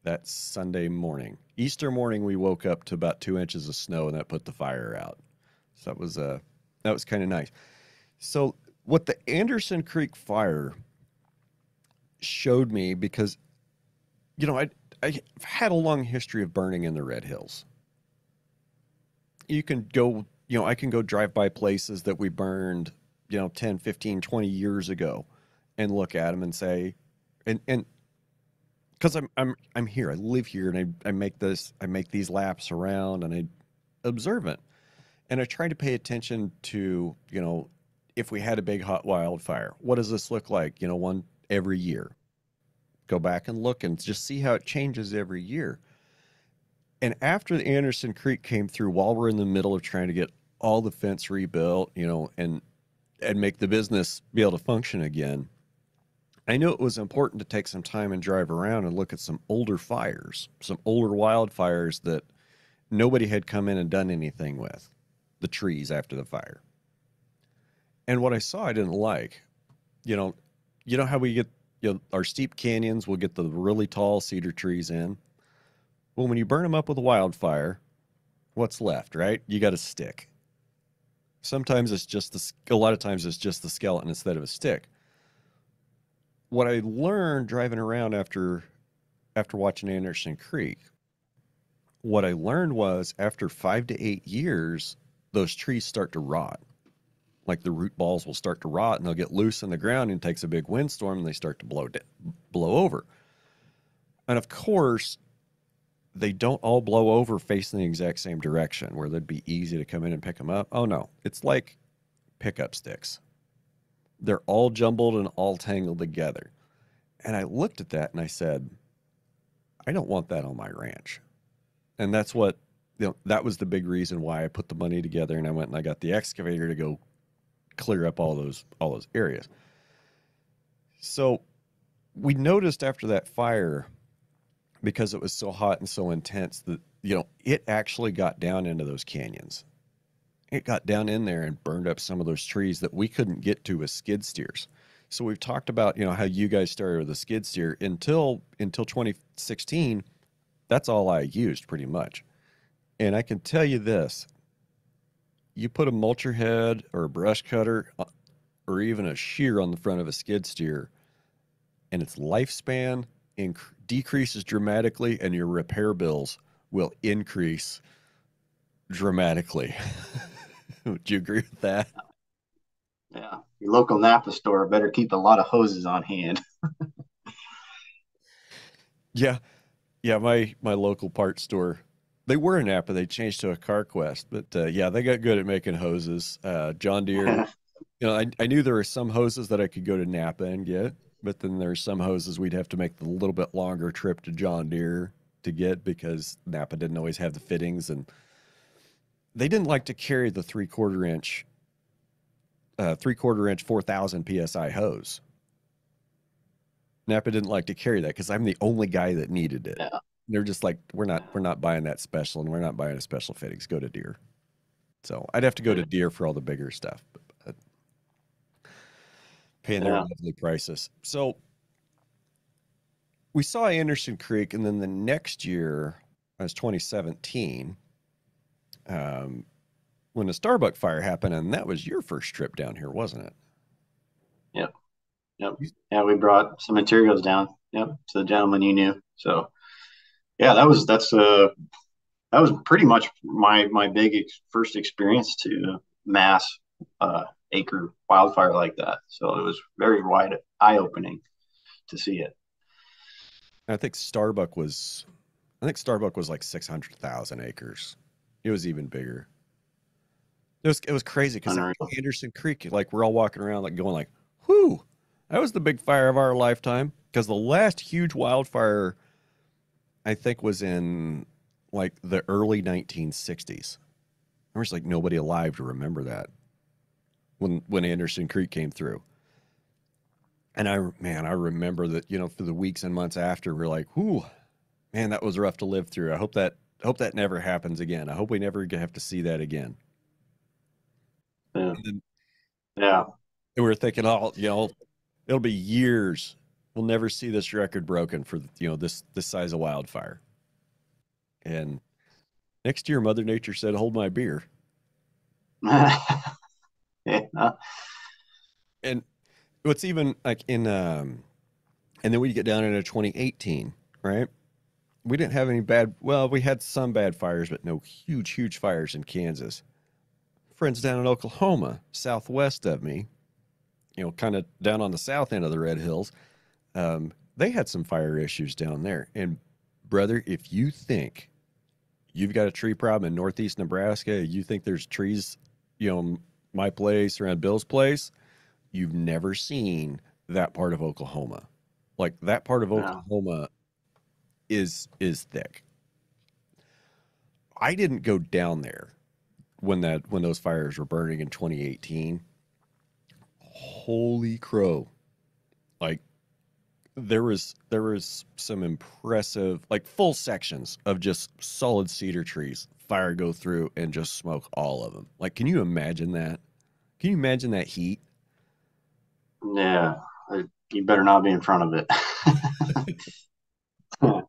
that Sunday morning. Easter morning, we woke up to about 2 inches of snow, and that put the fire out. So that was kind of nice. So what the Anderson Creek fire showed me, because I've had a long history of burning in the Red Hills. You can go, I can go drive by places that we burned, 10, 15, 20 years ago and look at them and say, and because I'm here, I live here, and I make these laps around, and I observe it. And I try to pay attention to, if we had a big hot wildfire, what does this look like, one every year? Go back and look and just see how it changes every year. And after the Anderson Creek came through, while we're in the middle of trying to get all the fence rebuilt, and make the business be able to function again, I knew it was important to take some time and drive around and look at some older fires, some older wildfires that nobody had come in and done anything with, the trees after the fire. And what I saw I didn't like. How we get, our steep canyons, we'll get the really tall cedar trees in. Well, when you burn them up with a wildfire, what's left, right? You got a stick. Sometimes it's just a lot of times it's just the skeleton instead of a stick. What I learned driving around after watching Anderson Creek, what I learned was after 5 to 8 years, those trees start to rot. Like the root balls will start to rot, and they'll get loose in the ground, and it takes a big windstorm, and they start to blow over. And of course, they don't all blow over facing the exact same direction where they'd be easy to come in and pick them up. Oh no, it's like pickup sticks. They're all jumbled and all tangled together. And I looked at that and I said, I don't want that on my ranch. And that's what, that was the big reason why I put the money together, and I went and I got the excavator to go clear up all those areas. So we noticed after that fire, because it was so hot and so intense, that, it actually got down into those canyons. It got down in there and burned up some of those trees that we couldn't get to with skid steers. So we've talked about, how you guys started with a skid steer. Until 2016, that's all I used pretty much. And I can tell you this, you put a mulcher head or a brush cutter or even a shear on the front of a skid steer, and its lifespan decreases dramatically, and your repair bills will increase dramatically. Would you agree with that? Yeah. Your local Napa store better keep a lot of hoses on hand. Yeah. Yeah, my local parts store, they were in Napa. They changed to a CarQuest, but yeah, they got good at making hoses. John Deere, I knew there were some hoses that I could go to Napa and get, but then there's some hoses we'd have to make the little bit longer trip to John Deere to get, because Napa didn't always have the fittings, and they didn't like to carry the 3/4 inch 4,000 psi hose. Napa didn't like to carry that because I'm the only guy that needed it. Yeah. They're just like, we're not buying that special, and we're not buying a special fittings. Go to Deere. So I'd have to go to Deere for all the bigger stuff, but paying their lovely prices. So we saw Anderson Creek, and then the next year, as 2017, when the Starbuck fire happened, and that was your first trip down here, wasn't it? Yep. Yep. Yeah, we brought some materials down. Yep, to the gentleman you knew. So yeah, that was pretty much my big first experience to mass acre wildfire like that. So it was very wide eye opening to see it. I think Starbuck was like 600,000 acres. It was even bigger. It was crazy because Anderson Creek, like we're all walking around like going like, whoo, that was the big fire of our lifetime. Because the last huge wildfire, I think, was in like the early 1960s. There's like nobody alive to remember that when Anderson Creek came through. And I remember that, for the weeks and months after, we're like, whoo, man, that was rough to live through. I hope that never happens again. I hope we never have to see that again. Yeah. And then Yeah. we were thinking, oh, it'll be years. We'll never see this record broken for, this size of wildfire. And next year, Mother Nature said, hold my beer. Yeah. And what's even like and then we get down into 2018, right? We didn't have any we had some bad fires, but no huge fires in Kansas. Friends down in Oklahoma, southwest of me, kind of down on the south end of the Red Hills, they had some fire issues down there. And brother, if you think you've got a tree problem in northeast Nebraska, you think there's trees, my place around Bill's place, you've never seen that part of Oklahoma. Like that part of Yeah. Oklahoma is thick. I didn't go down there when those fires were burning in 2018. Holy crow. Like there was some impressive, like full sections of just solid cedar trees fire go through and just smoke all of them. Like, can you imagine that? Can you imagine that heat? Yeah. You better not be in front of it.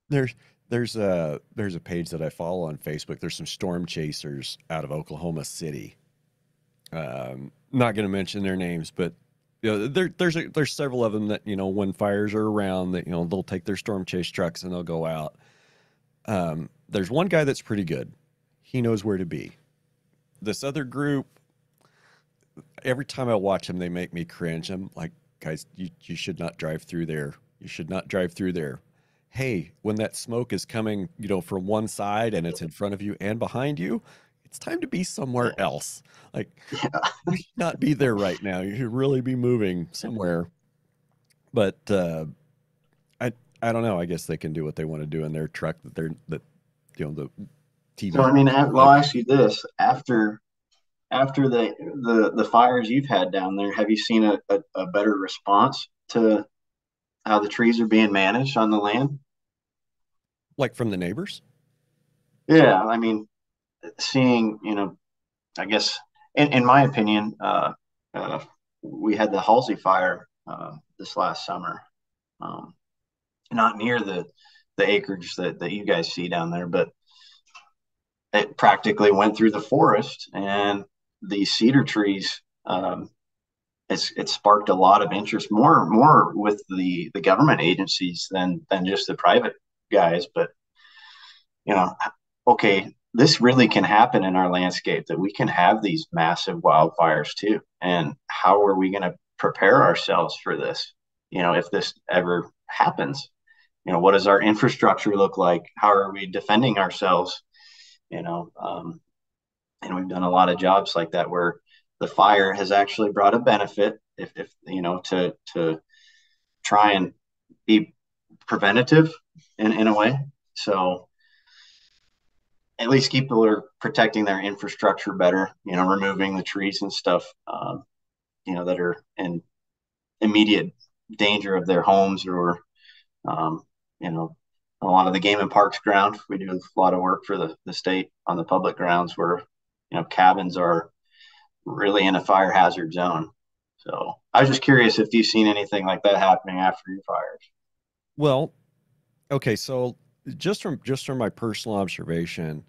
There's there's a page that I follow on Facebook. There's some storm chasers out of Oklahoma City. Not going to mention their names, but there's several of them that when fires are around that they'll take their storm chase trucks and they'll go out. There's one guy that's pretty good. He knows where to be. This other group, every time I watch them, they make me cringe. I'm like, guys, you should not drive through there. You should not drive through there. Hey, when that smoke is coming, from one side and it's in front of you and behind you, it's time to be somewhere else. Like, Yeah. you should not be there right now. You should really be moving somewhere. But I I don't know. I guess they can do what they want to do in their truck the So TV. I mean, well, I'll ask you this: after the fires you've had down there, have you seen a better response to how the trees are being managed on the land? Like from the neighbors. Yeah, I mean, seeing, I guess, in my opinion, uh, we had the Halsey fire this last summer. Um, Not near the acreage that you guys see down there, but it practically went through the forest, and the cedar trees. It sparked a lot of interest, more with the government agencies than just the private guys. But you know, okay, this really can happen in our landscape, that we can have these massive wildfires too. And how are we going to prepare ourselves for this? If this ever happens, what does our infrastructure look like? How are we defending ourselves? You know, um, and we've done a lot of jobs like that where the fire has actually brought a benefit, if to try and be preventative in a way. So at least people are protecting their infrastructure better, removing the trees and stuff, that are in immediate danger of their homes, or, um, you know, a lot of the game and parks ground. We do a lot of work for the state on the public grounds where, cabins are really in a fire hazard zone. So I was just curious if you've seen anything like that happening after your fires. Well, okay, so just from my personal observation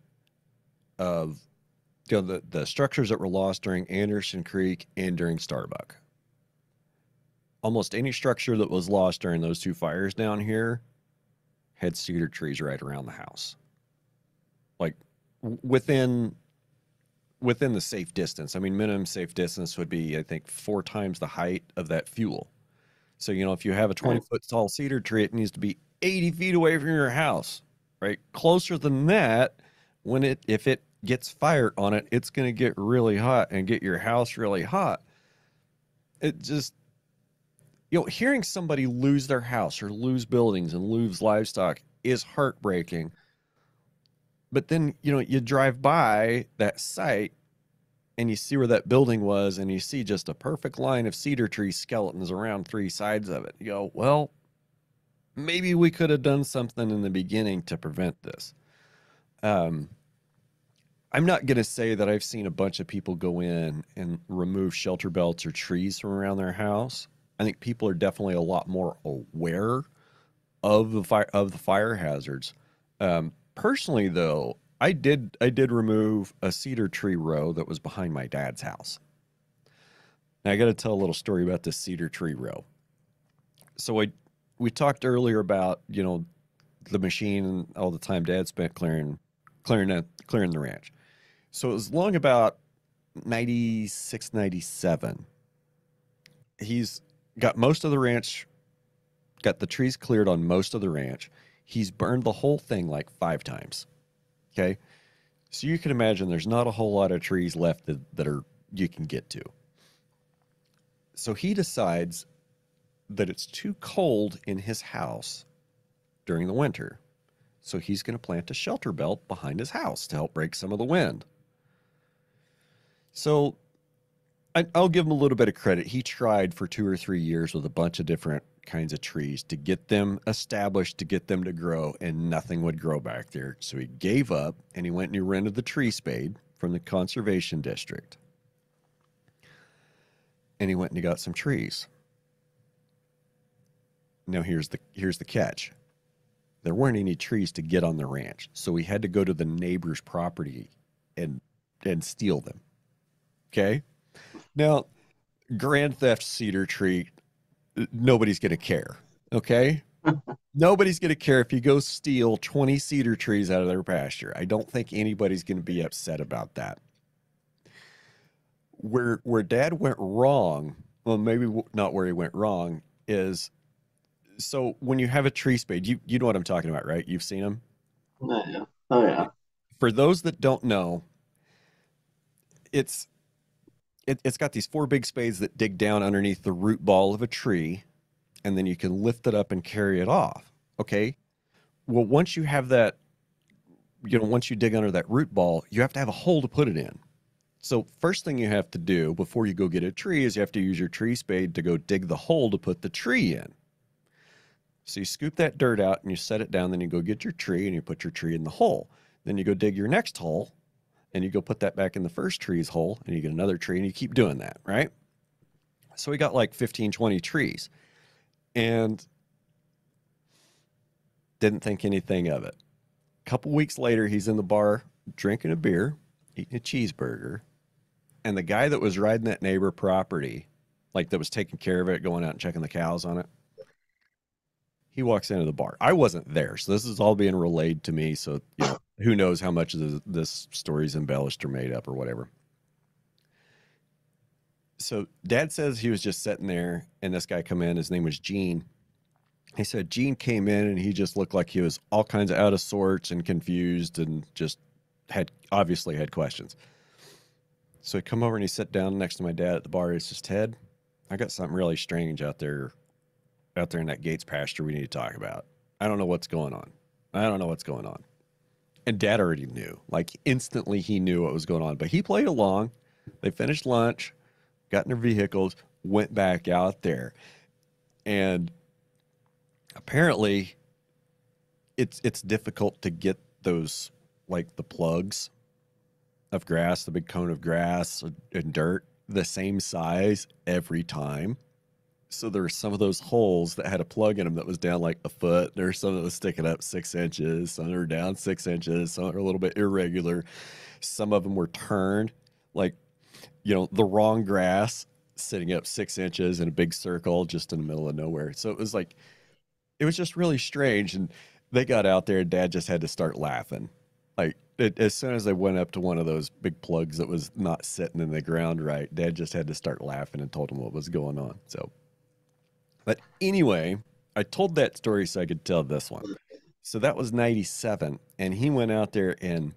of the structures that were lost during Anderson Creek and during Starbuck, almost any structure that was lost during those two fires down here had cedar trees right around the house, like within the safe distance. I mean, minimum safe distance would be, I think, 4 times the height of that fuel. So, if you have a 20-foot tall cedar tree, it needs to be 80 feet away from your house, right? Closer than that, if it gets fire on it, it's going to get really hot and get your house really hot. It just, hearing somebody lose their house or lose buildings and lose livestock is heartbreaking. But then, you drive by that site and you see where that building was, and you see just a perfect line of cedar tree skeletons around three sides of it. You go, well, maybe we could have done something in the beginning to prevent this. Um, I'm not going to say that I've seen a bunch of people go in and remove shelter belts or trees from around their house. I think people are definitely a lot more aware of the fire hazards. Personally, though, I did remove a cedar tree row that was behind my dad's house. Now I got to tell a little story about this cedar tree row. So we talked earlier about the machine and all the time Dad spent clearing the ranch. So it was long about 96, 97. He's got most of the ranch, got the trees cleared on most of the ranch. He's burned the whole thing like 5 times. Okay. So you can imagine there's not a whole lot of trees left that are you can get to. So he decides that it's too cold in his house during the winter. So he's going to plant a shelter belt behind his house to help break some of the wind. So I'll give him a little bit of credit. He tried for 2 or 3 years with a bunch of different kinds of trees to get them established, to get them to grow, and nothing would grow back there. So he gave up and he went and he rented the tree spade from the conservation district. And he went and he got some trees. Now here's the catch. There weren't any trees to get on the ranch, so we had to go to the neighbor's property and steal them. Okay? Now, grand theft cedar tree, nobody's going to care. Okay? Nobody's going to care if you go steal 20 cedar trees out of their pasture. I don't think anybody's going to be upset about that. Where Dad went wrong, well, maybe not where he went wrong, is so when you have a tree spade, you know what I'm talking about, right? You've seen them? Oh yeah. Oh yeah. For those that don't know, it's got these 4 big spades that dig down underneath the root ball of a tree, and then you can lift it up and carry it off. Okay. Well, once you have that, once you dig under that root ball, you have to have a hole to put it in. So first thing you have to do before you go get a tree is you have to use your tree spade to go dig the hole to put the tree in. So you scoop that dirt out and you set it down, then you go get your tree and you put your tree in the hole. Then you go dig your next hole and you go put that back in the first tree's hole and you get another tree and you keep doing that, right? So we got like 15, 20 trees and didn't think anything of it. A couple weeks later, he's in the bar drinking a beer, eating a cheeseburger, and the guy that was riding that neighbor property, like that was taking care of it, going out and checking the cows on it, he walks into the bar. I wasn't there, so this is all being relayed to me. So who knows how much of this story is embellished or made up or whatever. So Dad says he was just sitting there, and this guy come in. His name was Gene. He said Gene came in, and he just looked like he was all kinds of out of sorts and confused, and just obviously had questions. So he come over and he sat down next to my dad at the bar. He says, "Ted, I got something really strange out there in that Gates pasture we need to talk about. I don't know what's going on. I don't know what's going on." And Dad already knew. Like instantly he knew what was going on. But he played along. They finished lunch, got in their vehicles, went back out there. And apparently it's difficult to get those, like the plugs of grass, the big cone of grass and dirt, the same size every time. So there were some of those holes that had a plug in them that was down like a foot. There were some that was sticking up 6 inches. Some were down 6 inches. Some were a little bit irregular. Some of them were turned, like, the wrong grass sitting up 6 inches in a big circle just in the middle of nowhere. So it was just really strange. And they got out there and Dad just had to start laughing. Like as soon as they went up to one of those big plugs that was not sitting in the ground right, Dad just had to start laughing and told him what was going on. So. But anyway, I told that story so I could tell this one. So that was 97, and he went out there and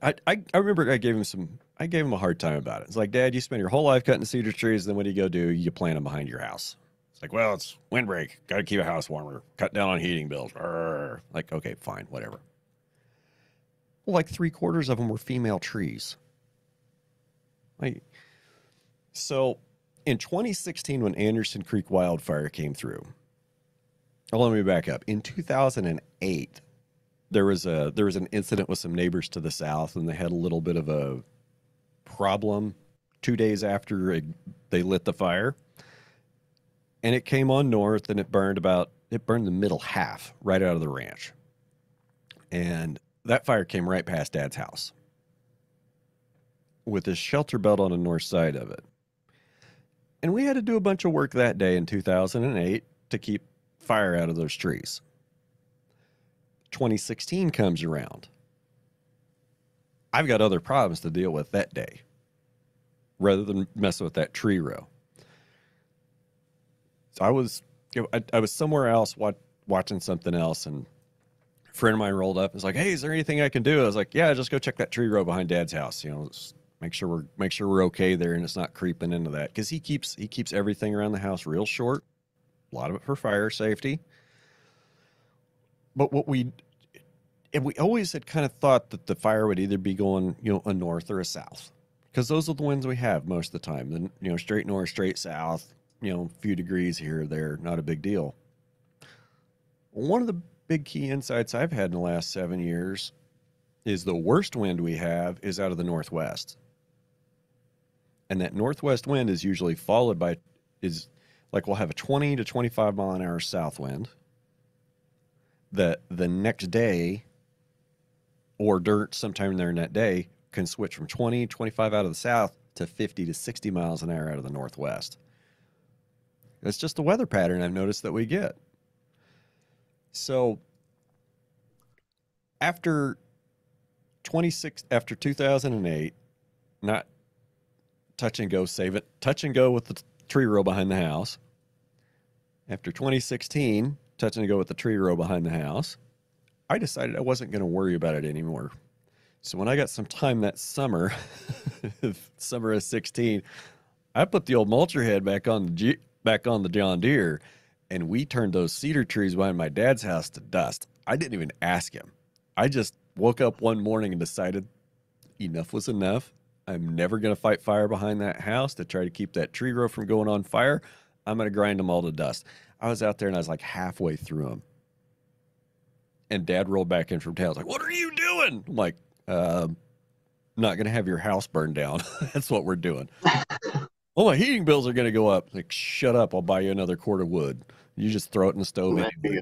I remember I gave him a hard time about it. It's like, Dad, you spend your whole life cutting cedar trees, then what do you go do? You plant them behind your house. It's like, well, it's windbreak. Got to keep a house warmer. Cut down on heating bills. Like, okay, fine, whatever. Well, like 3/4 of them were female trees. Like, so in 2016, when Anderson Creek wildfire came through, oh, let me back up. In 2008, there was an incident with some neighbors to the south, and they had a little bit of a problem 2 days after they lit the fire, and it came on north, and it burned the middle half right out of the ranch, and that fire came right past Dad's house with this shelter belt on the north side of it. And we had to do a bunch of work that day in 2008 to keep fire out of those trees. 2016 comes around. I've got other problems to deal with that day rather than messing with that tree row. So I was somewhere else watching something else, and a friend of mine rolled up and was like, "Hey, is there anything I can do?" I was like, "Yeah, just go check that tree row behind Dad's house. Let's make sure we're okay there, and it's not creeping into that, because he keeps everything around the house real short, a lot of it for fire safety." But we always had kind of thought that the fire would either be going, a north or a south, because those are the winds we have most of the time. Then, straight north, straight south, a few degrees here or there, not a big deal. One of the big key insights I've had in the last 7 years is the worst wind we have is out of the northwest. And that northwest wind is usually followed by, we'll have a 20 to 25 mile an hour south wind. The next day, or sometime during that day, can switch from 20, 25 out of the south to 50 to 60 miles an hour out of the northwest. It's just the weather pattern I've noticed that we get. So after 2008, not touch and go, save it, touch and go with the tree row behind the house. After 2016, touch and go with the tree row behind the house, I decided I wasn't going to worry about it anymore. So when I got some time that summer, summer of 16, I put the old mulcher head back on the John Deere, and we turned those cedar trees behind my dad's house to dust. I didn't even ask him. I just woke up one morning and decided enough was enough. I'm never going to fight fire behind that house to try to keep that tree row from going on fire. I'm going to grind them all to dust. I was out there and I was like halfway through them. And Dad rolled back in from town. I was like, "What are you doing?" I'm like, not going to have your house burned down. That's what we're doing. "Well, my heating bills are going to go up." Like, "Shut up. I'll buy you another cord of wood. You just throw it in the stove anyway."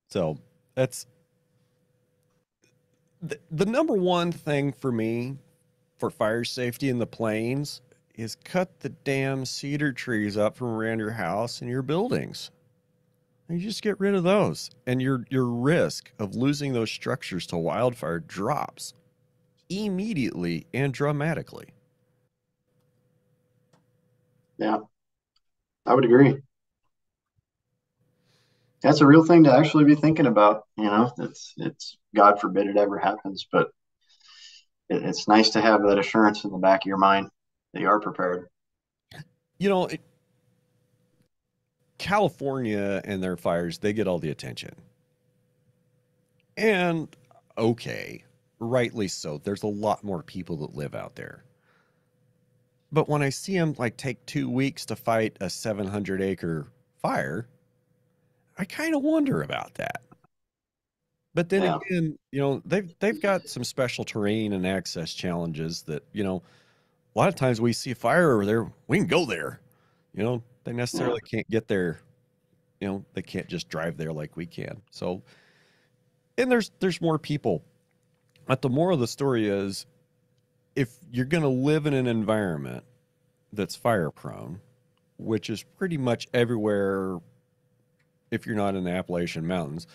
So that's the number one thing for me for fire safety in the plains is cut the damn cedar trees up from around your house and your buildings. And you just get rid of those, and your risk of losing those structures to wildfire drops immediately and dramatically. Yeah, I would agree. That's a real thing to actually be thinking about. It's God forbid it ever happens, but it's nice to have that assurance in the back of your mind that you are prepared. California and their fires, they get all the attention. And okay, rightly so. There's a lot more people that live out there. But when I see them take 2 weeks to fight a 700-acre fire, I kind of wonder about that. But then again, they've got some special terrain and access challenges that, a lot of times we see a fire over there, we can go there. They necessarily can't get there. They can't just drive there like we can. So, and there's more people. But the moral of the story is, if you're going to live in an environment that's fire prone, which is pretty much everywhere, if you're not in the Appalachian Mountains,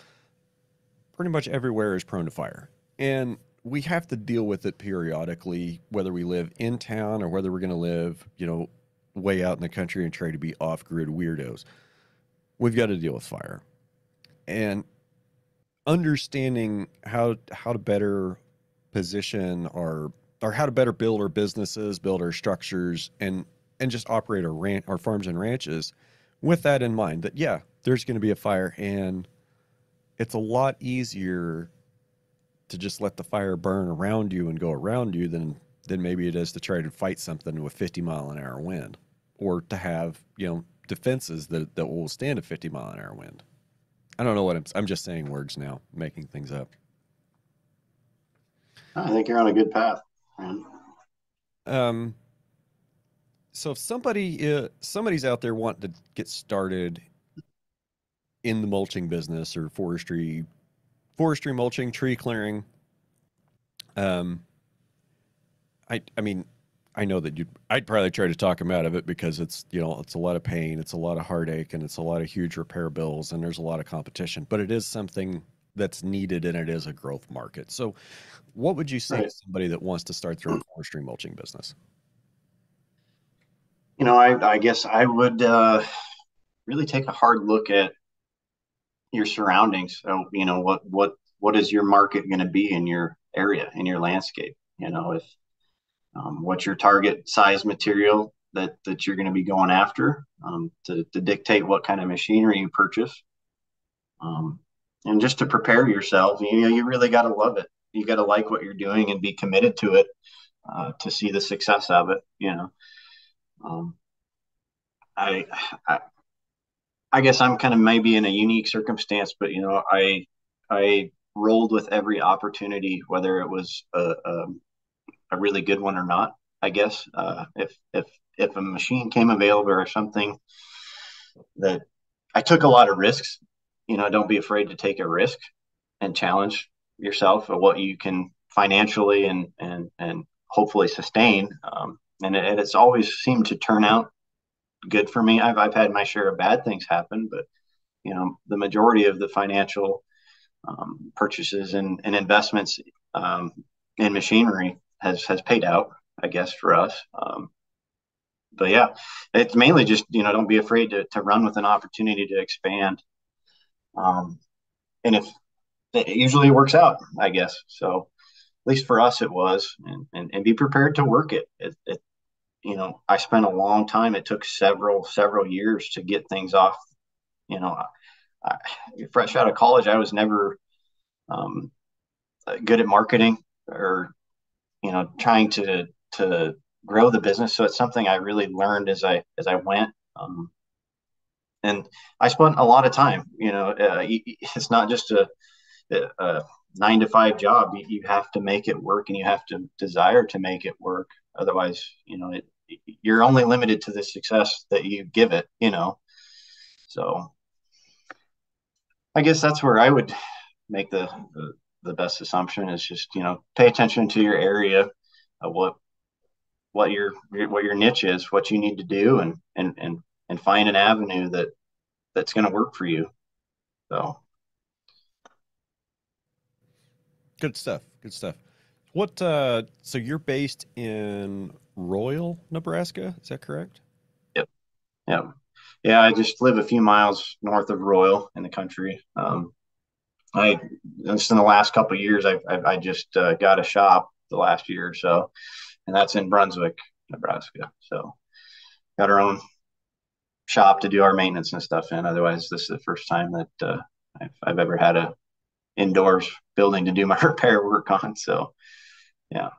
pretty much everywhere is prone to fire. And we have to deal with it periodically, whether we live in town or whether we're going to live, way out in the country and try to be off-grid weirdos. We've got to deal with fire. And understanding how to better position or how to better build our businesses, build our structures, and just operate our farms and ranches with that in mind, that, yeah, there's going to be a fire, and it's a lot easier to just let the fire burn around you and go around you than maybe it is to try to fight something with 50-mile-an-hour wind, or to have, defenses that will stand a 50-mile-an-hour wind. I don't know what I'm just saying words now, making things up. I think you're on a good path. Man. Um, so if somebody's out there wanting to get started in the mulching business or forestry mulching, tree clearing, um, I mean, I know that I'd probably try to talk them out of it because it's a lot of pain, it's a lot of heartache, and it's a lot of huge repair bills, and there's a lot of competition. But it is something that's needed, and it is a growth market. So, what would you say to Right. somebody that wants to start their own forestry mulching business? I guess I would really take a hard look at your surroundings. So, what is your market going to be in your area, in your landscape? If what's your target size material that you're going to be going after, to dictate what kind of machinery you purchase, um, and just to prepare yourself. You really got to love it. You got to like what you're doing and be committed to it, to see the success of it. Um, I, I I guess I'm kind of maybe in a unique circumstance, but I rolled with every opportunity, whether it was a really good one or not. I guess if a machine came available or something that I took a lot of risks. Don't be afraid to take a risk and challenge yourself of what you can financially and hopefully sustain. And it's always seemed to turn out good for me. I've had my share of bad things happen, but the majority of the financial purchases and investments in machinery has paid out, I guess, for us. But yeah, it's mainly just don't be afraid to run with an opportunity to expand. Um, and if it usually works out, I guess. So at least for us, it was, and be prepared to work it. I spent a long time. It took several years to get things off. You know, I, Fresh out of college, I was never um, good at marketing or trying to grow the business. So it's something I really learned as I went. And I spent a lot of time. It's not just a 9 to 5 job. You have to make it work, and you have to desire to make it work. Otherwise, you're only limited to the success that you give it. So I guess that's where I would make the best assumption is just pay attention to your area, what your niche is, what you need to do, and find an avenue that's going to work for you. So Good stuff. Good stuff. So you're based in Royal, Nebraska, is that correct? yep, yep, yeah. I just live a few miles north of Royal in the country. I Just in the last couple of years, I just got a shop the last year or so, and that's in Brunswick, Nebraska. So got our own shop to do our maintenance and stuff in. Otherwise, this is the first time that I've ever had a indoors building to do my repair work on. So yeah,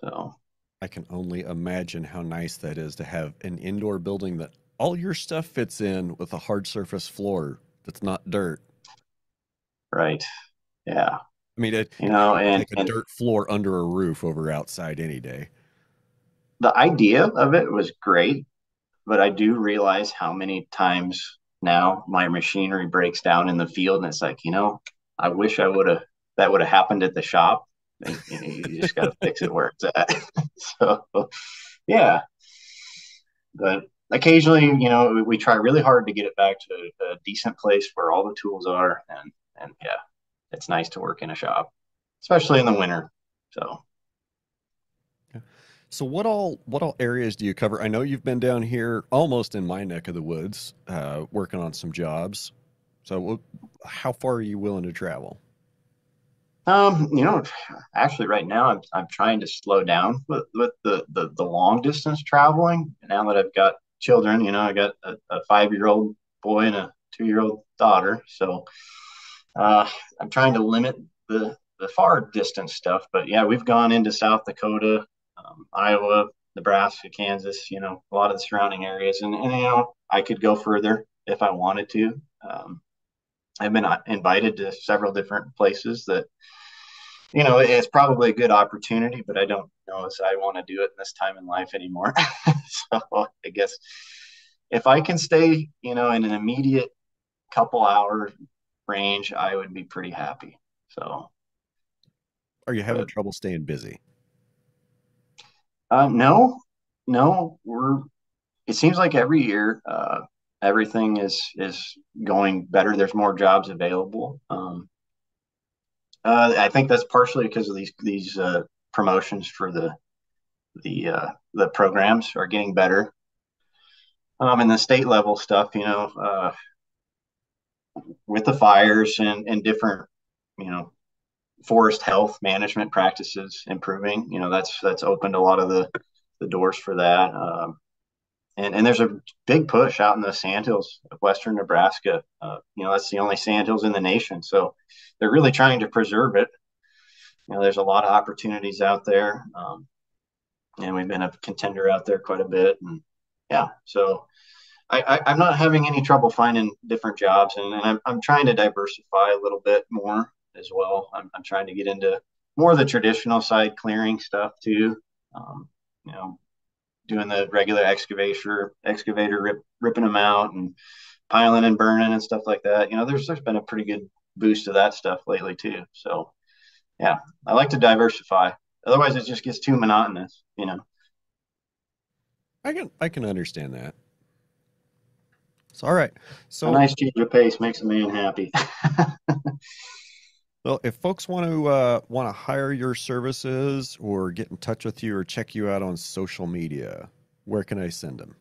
so I can only imagine how nice that is to have an indoor building that all your stuff fits in with a hard surface floor that's not dirt. right, yeah, I mean, I'll and take a dirt floor under a roof over outside any day. the idea of it was great, but I do realize how many times now my machinery breaks down in the field, and it's like, I wish that would have happened at the shop. And, you just got to fix it where it's at. So yeah, but occasionally, we try really hard to get it back to a decent place where all the tools are, and yeah, it's nice to work in a shop, especially in the winter. So So what all areas do you cover? I know you've been down here almost in my neck of the woods, working on some jobs. So how far are you willing to travel? Um, you know, actually, right now I'm trying to slow down with the long distance traveling. Now that I've got children, I got a 5-year-old boy and a 2-year-old daughter, so I'm trying to limit the far distance stuff. But yeah, we've gone into South Dakota, Iowa, Nebraska, Kansas, a lot of the surrounding areas. And I could go further if I wanted to. I've been invited to several different places that, it's probably a good opportunity, but I don't know if I want to do it in this time in life anymore. So I guess if I can stay, in an immediate couple hour range, I would be pretty happy. So, Are you having but trouble staying busy? no, no, it seems like every year, everything is going better. There's more jobs available. I think that's partially because of these promotions for the programs are getting better. And the state level stuff, with the fires and different, you know, forest health management practices improving, that's opened a lot of the doors for that. And there's a big push out in the sandhills of western Nebraska. That's the only sandhills in the nation, so they're really trying to preserve it. There's a lot of opportunities out there, and we've been a contender out there quite a bit. And yeah, so I'm not having any trouble finding different jobs, and I'm trying to diversify a little bit more as well. I'm trying to get into more of the traditional side clearing stuff too. Um, you know, doing the regular excavator ripping them out and piling and burning and stuff like that. There's been a pretty good boost of that stuff lately too. So yeah, I like to diversify. Otherwise, it just gets too monotonous. I can understand that. So all right. A So nice change of pace makes a man happy. well, if folks want to hire your services or get in touch with you or check you out on social media, where can I send them?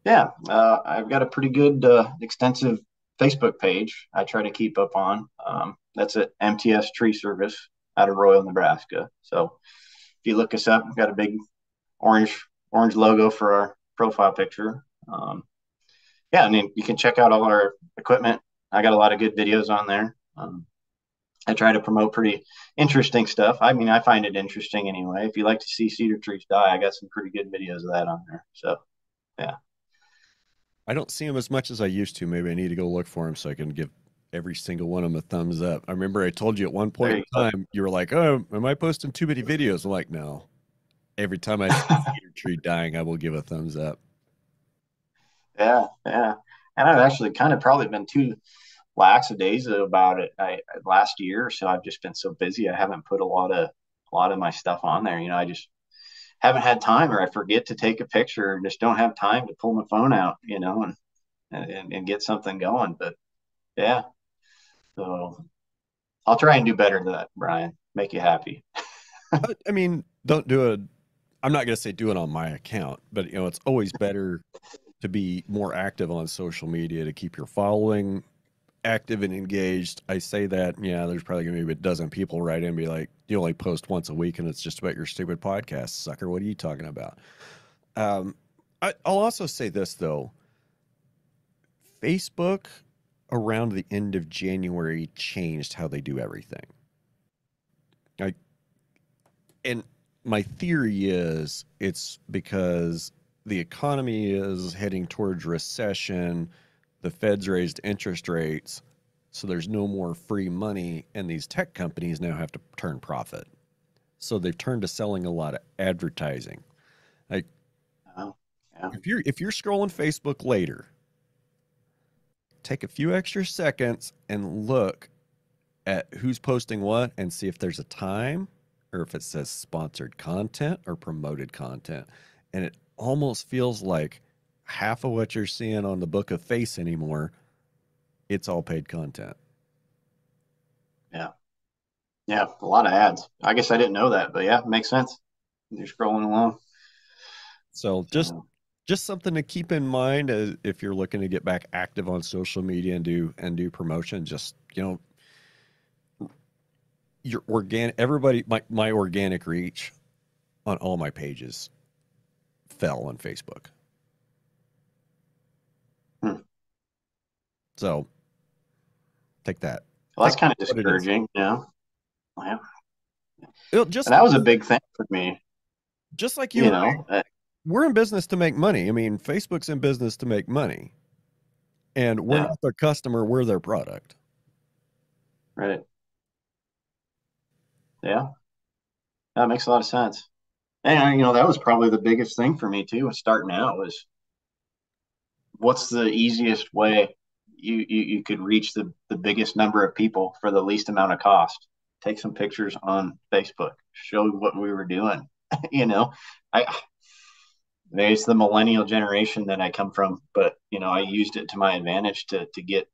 Yeah, I've got a pretty good, extensive Facebook page I try to keep up on. That's at MTS Tree Service out of Royal, Nebraska. So if you look us up, we've got a big orange logo for our profile picture. Yeah, and then you can check out all our equipment. I got a lot of good videos on there. I try to promote pretty interesting stuff. I mean, I find it interesting anyway. If you like to see cedar trees die, I got some pretty good videos of that on there. So yeah, I don't see them as much as I used to. Maybe I need to go look for them so I can give every single one of them a thumbs up. I remember I told you at one there point you in go. time, you were like, "Oh, am I posting too many videos?" I'm like, "No. Every time I see a cedar tree dying, I will give a thumbs up." Yeah, yeah. And I've actually kind of probably been too lackadaisical about it. Last year or so, I've just been so busy. I haven't put a lot of my stuff on there. I just haven't had time, or I forget to take a picture, and just don't have time to pull my phone out. And get something going. But yeah, so I'll try and do better than that, Brian. Make you happy. I mean, don't do it. I'm not going to say do it on my account, but it's always better to be more active on social media to keep your following active and engaged. I say that, yeah, there's probably going to be a dozen people write in and be like, you only post once a week and it's just about your stupid podcast, sucker. What are you talking about? Um, I'll also say this, though. Facebook around the end of January changed how they do everything. I, and my theory is it's because the economy is heading towards recession. The Fed's raised interest rates, so there's no more free money, and these tech companies now have to turn profit. So they've turned to selling a lot of advertising. Like Oh, yeah. if you're scrolling Facebook later, take a few extra seconds and look at who's posting what and see if there's a time or if it says sponsored content or promoted content. And it almost feels like half of what you're seeing on the Book of Face anymore, it's all paid content. Yeah. Yeah. A lot of ads. I guess I didn't know that, but yeah, it makes sense. You're scrolling along. So just So, just something to keep in mind if you're looking to get back active on social media and do promotion. Just your organic everybody my organic reach on all my pages fell on Facebook. hmm. So take that. Well, Take that's kind of what it is. discouraging. Yeah. Just And that was a big thing for me, just like you you and I, know. we're in business to make money. I mean, Facebook's in business to make money, and we're Yeah, not their customer, we're their product. right. Yeah, that makes a lot of sense. And that was probably the biggest thing for me too, was starting out was what's the easiest way you could reach the biggest number of people for the least amount of cost. Take some pictures on Facebook, show what we were doing. you know, I maybe it's the millennial generation that I come from, but I used it to my advantage to get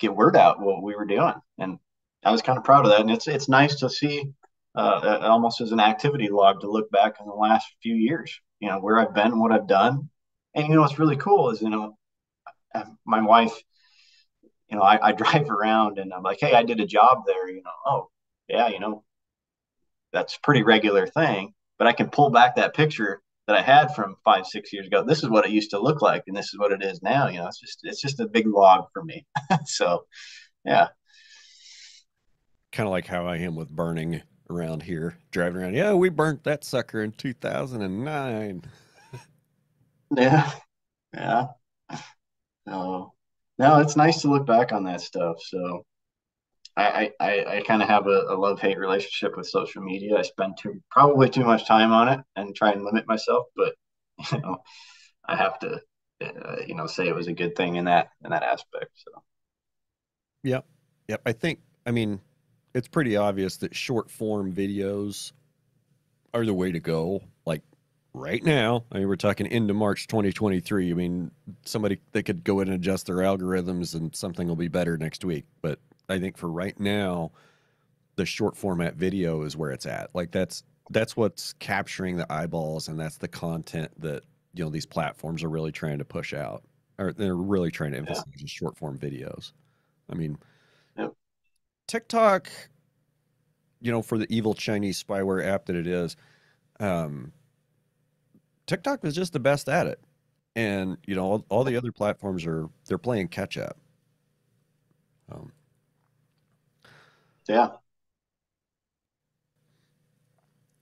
word out what we were doing, and I was kind of proud of that. And it's nice to see, almost as an activity log, to look back in the last few years, where I've been, what I've done. And what's really cool is my wife, I drive around and I'm like, hey, I did a job there. Oh yeah, that's a pretty regular thing. But I can pull back that picture that I had from 5, 6 years ago. This is what it used to look like, and this is what it is now. It's just a big log for me. So yeah. Kind of like how I am with burning around here, driving around. Yeah, we burnt that sucker in 2009. Yeah. Yeah. No, no, it's nice to look back on that stuff. So I kind of have a love hate relationship with social media. I spend probably too much time on it and try and limit myself, but you know, I have to, say it was a good thing in that aspect. So Yep. Yep. I mean, it's pretty obvious that short form videos are the way to go. Like right now, I mean, we're talking into March 2023. I mean, they could go in and adjust their algorithms and something will be better next week. But I think for right now, the short format video is where it's at. Like that's what's capturing the eyeballs, and that's the content that these platforms are really trying to push out, or they're really trying to yeah, emphasize short form videos. I mean, yep, TikTok, for the evil Chinese spyware app that it is, um, TikTok is just the best at it, and all the other platforms they're playing catch up. Um, yeah,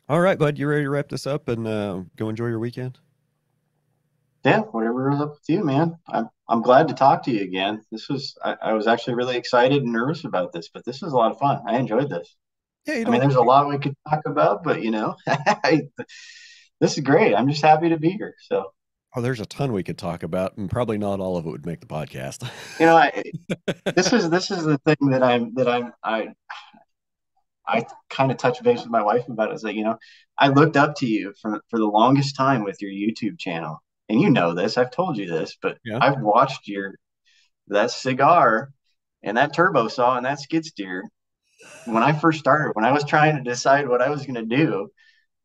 all right, bud, you ready to wrap this up and go enjoy your weekend? yeah. Whatever is up with you, man. I'm glad to talk to you again. I was actually really excited and nervous about this, but this was a lot of fun. I enjoyed this. Yeah, you I mean, don't. there's a lot we could talk about, but this is great. I'm just happy to be here. So, Oh, there's a ton we could talk about, and probably not all of it would make the podcast. you know, I, this is the thing that I kind of touched base with my wife about. It. Is that I looked up to you for the longest time with your YouTube channel, and this. I've told you this, but Yeah. I've watched that cigar and that turbo saw and that skid steer when I first started. When I was trying to decide what I was going to do,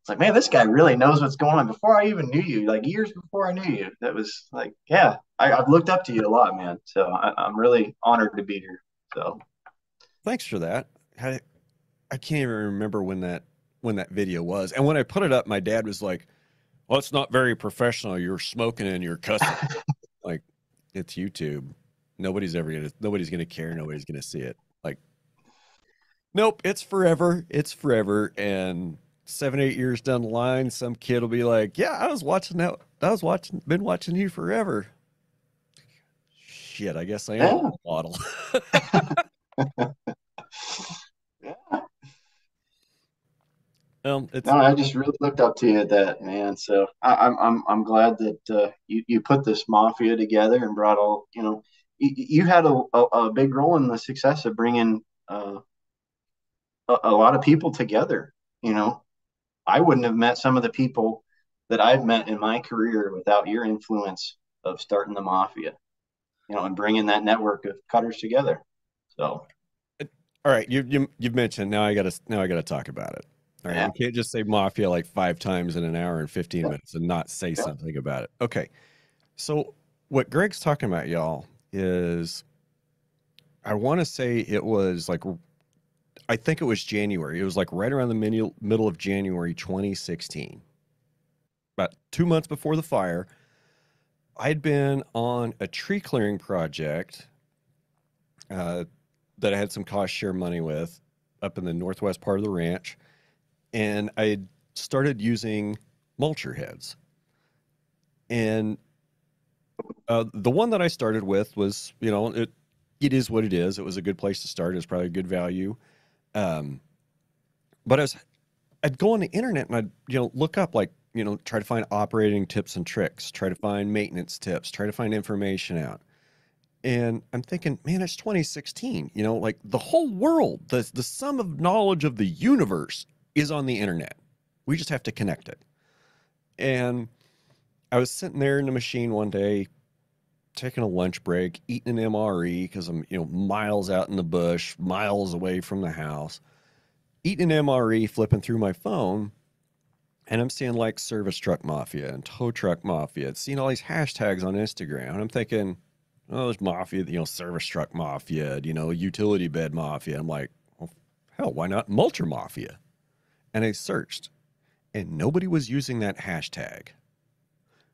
it's like, man, this guy really knows what's going on. Before I even knew you, like years before I knew you, that was like, yeah, I've looked up to you a lot, man. So I'm really honored to be here. So Thanks for that. I can't even remember when that video was. And when I put it up, my dad was like, "Well, it's not very professional. You're smoking and you're cussing." Like, it's YouTube. Nobody's gonna care. Nobody's gonna see it. Like, nope, it's forever. It's forever. And 7, 8 years down the line, some kid will be like, "Yeah, I was watching that. Been watching you forever." Shit, I guess I am a yeah, role model. yeah. It's No, I just really looked up to you at that, man. So I'm glad that you put this mafia together and brought all you had a big role in the success of bringing a lot of people together. You know, I wouldn't have met some of the people that I've met in my career without your influence of starting the mafia. And bringing that network of cutters together. So all right. You've mentioned now I gotta talk about it. All right, yeah, we can't just say mafia like 5 times in an hour and 15 yeah, minutes and not say yeah. something about it. Okay, so what Greg's talking about, y'all, is I want to say it was like I think it was January. It was like right around the middle of January 2016, about 2 months before the fire. I'd been on a tree clearing project uh, that I had some cost share money with, up in the northwest part of the ranch, and I started using mulcher heads. And the one that I started with was, it is what it is. It was a good place to start. It's probably a good value. Um, but I'd go on the internet and I'd, look up, like, try to find operating tips and tricks, try to find maintenance tips, try to find information out. And I'm thinking, man, it's 2016. Like the whole world, the sum of knowledge of the universe is on the internet. We just have to connect it. And I was sitting there in the machine one day, taking a lunch break, eating an MRE because I'm, miles out in the bush, miles away from the house, eating an MRE, flipping through my phone, and I'm seeing like Service Truck Mafia and Tow Truck Mafia, seeing all these hashtags on Instagram. And I'm thinking, oh, there's Mafia, Service Truck Mafia, Utility Bed Mafia. I'm like, well, hell, why not Mulcher Mafia? And I searched, and nobody was using that hashtag.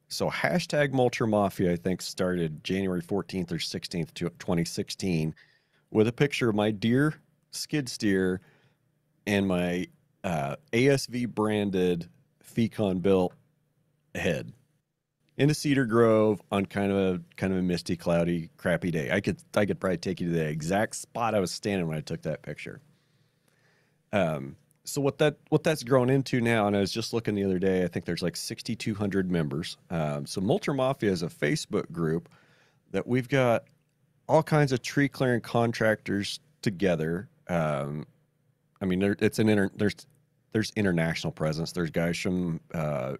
So hashtag Mulcher Mafia, I think, started January 14th or 16th, 2016, with a picture of my deer skid steer and my ASV branded Fecon built head in a cedar grove on kind of a misty, cloudy, crappy day. I could probably take you to the exact spot I was standing when I took that picture. So what that's grown into now, and I was just looking the other day, I think there's like 6,200 members. So Mulcher Mafia is a Facebook group that we've got all kinds of tree clearing contractors together. I mean, there's international presence. There's guys from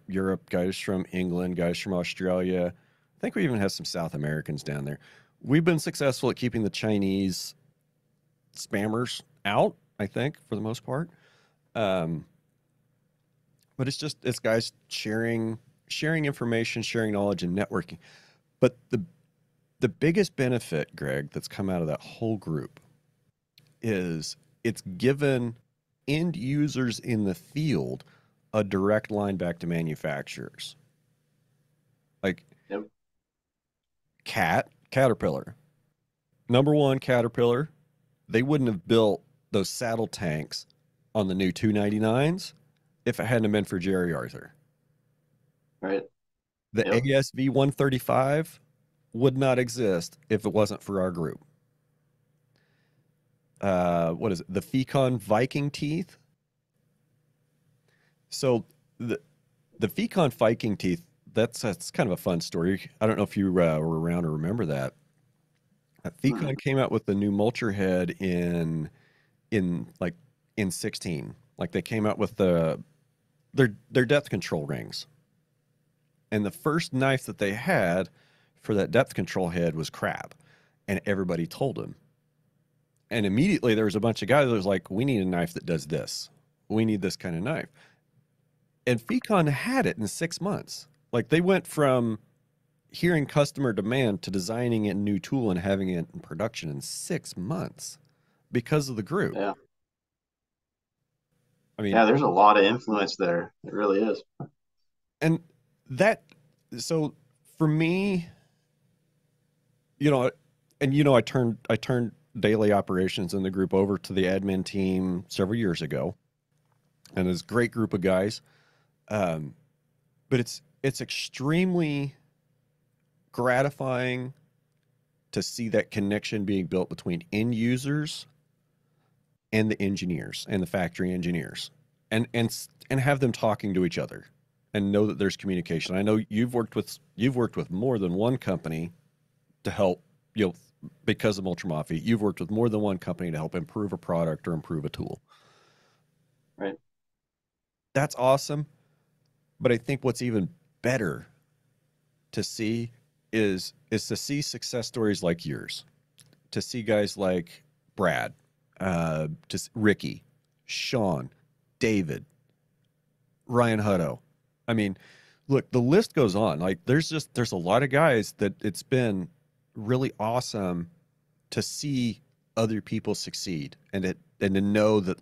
Europe, guys from England, guys from Australia. I think we even have some South Americans down there. We've been successful at keeping the Chinese spammers out, I think, for the most part. But it's guys sharing information, sharing knowledge, and networking. But the biggest benefit, Greg, that's come out of that whole group is it's given end users in the field a direct line back to manufacturers. Like Yep. Caterpillar. Number one, Caterpillar, they wouldn't have built those saddle tanks on the new 299s if it hadn't been for Jerry Arthur. Right. The Yep. ASV 135 would not exist if it wasn't for our group. What is it? The Fecon Viking teeth. So the Fecon Viking teeth, that's kind of a fun story. I don't know if you were around or remember that. Fecon came out with the new Mulcher head in 16. Like they came out with their depth control rings. And the first knife that they had for that depth control head was crap. And everybody told them. And immediately there was a bunch of guys that was like, we need a knife that does this. We need this kind of knife. And Fecon had it in 6 months. Like they went from hearing customer demand to designing a new tool and having it in production in 6 months because of the group. Yeah. I mean, yeah, there's a lot of influence there. It really is. And so for me, I turned daily operations in the group over to the admin team several years ago, and it's a great group of guys. But it's extremely gratifying to see that connection being built between end users and the engineers and the factory engineers, and have them talking to each other and know that there's communication. I know you've worked with more than one company to help, because of Mulcher Mafia, you've worked with more than one company to help improve a product or improve a tool. Right. That's awesome. But I think what's even better to see is to see success stories like yours, to see guys like Brad, just Ricky, Sean, David, Ryan Hutto. I mean, look, the list goes on. Like there's a lot of guys that it's been really awesome to see other people succeed and to know that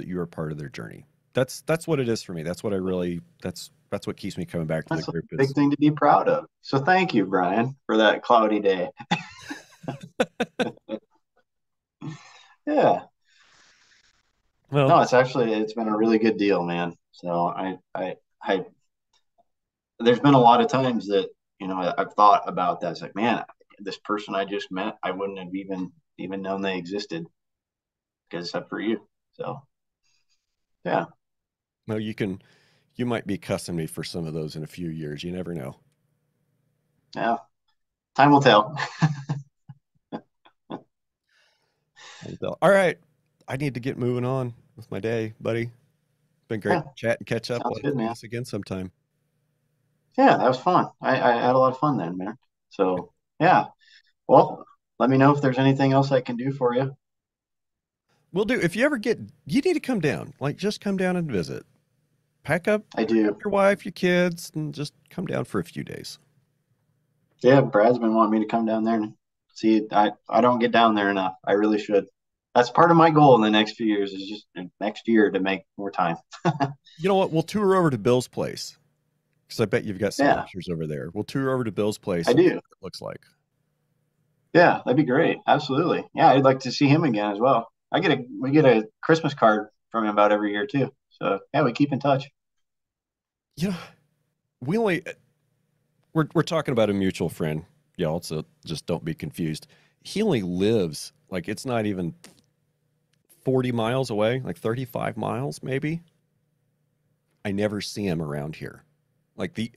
you are part of their journey. That's what it is for me. That's what that's what keeps me coming back to That's the a group big thing to be proud of. So thank you, Brian, for that cloudy day. Yeah. Well, No, it's been a really good deal, man. So I there's been a lot of times that I've thought about that. It's like, man, this person I just met, I wouldn't have even known they existed because except for you. So yeah, no, you might be cussing me for some of those in a few years. You never know. yeah, time will tell. All right. I need to get moving on with my day, buddy. Been great Yeah, chat and catch up. sounds Let's good, do man. this again sometime. Yeah, that was fun. I had a lot of fun then, man. So yeah, well, let me know if there's anything else I can do for you. We'll do. If you ever get, you need to come down. Like, just come down and visit. I Pack up do. your wife, your kids, and just come down for a few days. Yeah, Brad's been wanting me to come down there and see. I don't get down there enough. I really should. That's part of my goal in the next few years is just next year to make more time. You know what? We'll tour over to Bill's place because I bet you've got some Yeah, pictures over there. We'll tour over to Bill's I place and see do. what it looks like. Yeah, that'd be great. Absolutely. Yeah, I'd like to see him again as well. We get a Christmas card from him about every year too. So yeah, we keep in touch. You know, we only we're talking about a mutual friend, y'all. So just don't be confused. He only lives like it's not even 40 miles away, like 35 miles maybe. I never see him around here. Like the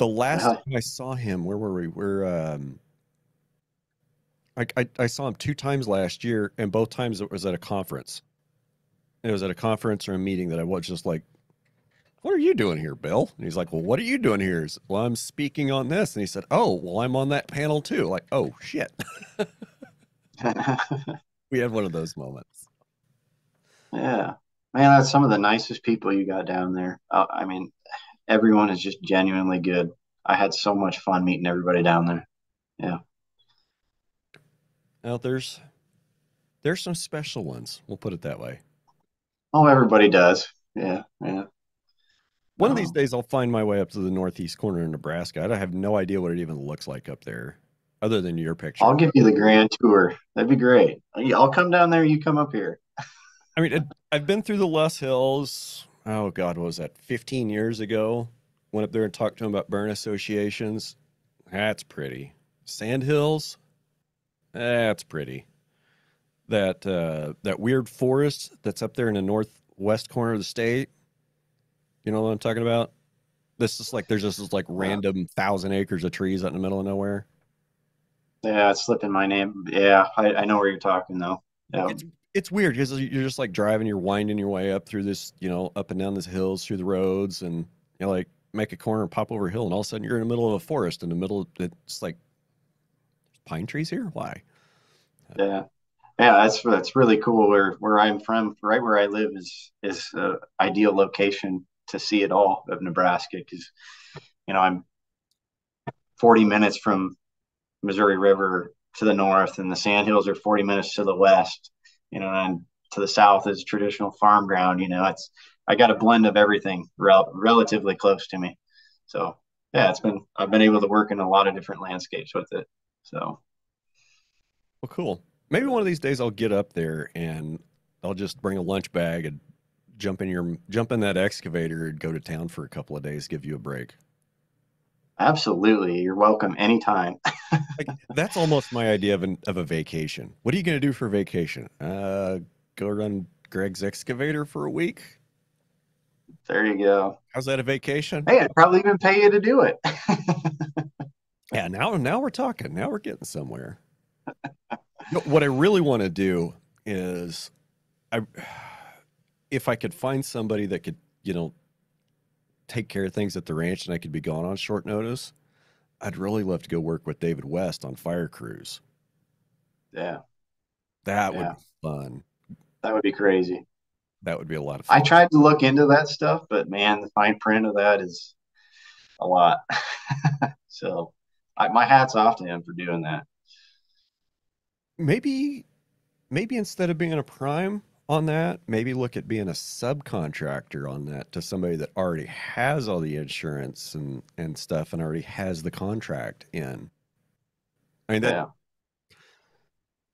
last Really? time I saw him, where were we? I saw him two times last year, and both times it was at a conference. It was at a conference or a meeting that I was just like, "What are you doing here, Bill?" And he's like, "Well, what are you doing here?" Well, I'm speaking on this, and he said, "Oh, well, I'm on that panel too." Like, oh shit, we had one of those moments. Yeah. Man, that's some of the nicest people you got down there. I mean, everyone is just genuinely good. I had so much fun meeting everybody down there. Yeah. Now there's some special ones. We'll put it that way. Oh, everybody does. Yeah. Yeah. One of these Um, days, I'll find my way up to the northeast corner of Nebraska. I have no idea what it even looks like up there, other than your I'll picture. give you the grand tour. That'd be great. I'll come down there. You come up here. I mean, I've been through the Les Hills. Oh God, what was that? 15 years ago. Went up there and talked to him about burn associations. That's pretty. Sand Hills. That's pretty. That weird forest that's up there in the northwest corner of the state. You know what I'm talking about? This is like there's just this like Uh, random 1,000 acres of trees out in the middle of nowhere. yeah, it's slipping my name. Yeah, I know where you're talking though. Yeah. It's weird because you're just like driving, you're winding your way up through this, up and down these hills through the roads, and like make a corner and pop over a hill, and all of a sudden you're in the middle of a forest in the middle. It's like pine trees here. Why? Yeah. Yeah, that's really cool. Where I'm from, right where I live, is a ideal location to see it all of Nebraska because I'm 40 minutes from Missouri River to the north, and the Sandhills are 40 minutes to the west. And to the south is traditional farm ground. It's I got a blend of everything relatively close to me. So yeah, I've been able to work in a lot of different landscapes with it. So Well, cool. Maybe one of these days I'll get up there and I'll just bring a lunch bag and jump in that excavator and go to town for a couple of days, give you a break. absolutely, you're welcome anytime. Like that's almost my idea of a vacation. What are you going to do for vacation? Go run Greg's excavator for a week. There you go. How's that a vacation? Hey, I'd probably even pay you to do it. Yeah, now we're talking. Now we're getting somewhere. What I really want to do is I if I could find somebody that could, take care of things at the ranch and I could be gone on short notice, I'd really love to go work with David West on fire crews. Yeah, That would yeah, be fun. that would be crazy. That would be a lot of I fun. tried to look into that stuff, but man, the fine print of that is a lot. So, my hat's off to him for doing that. Maybe maybe instead of being a prime on that, maybe look at being a subcontractor on that to somebody that already has all the insurance and stuff and already has the contract in. I mean that Yeah,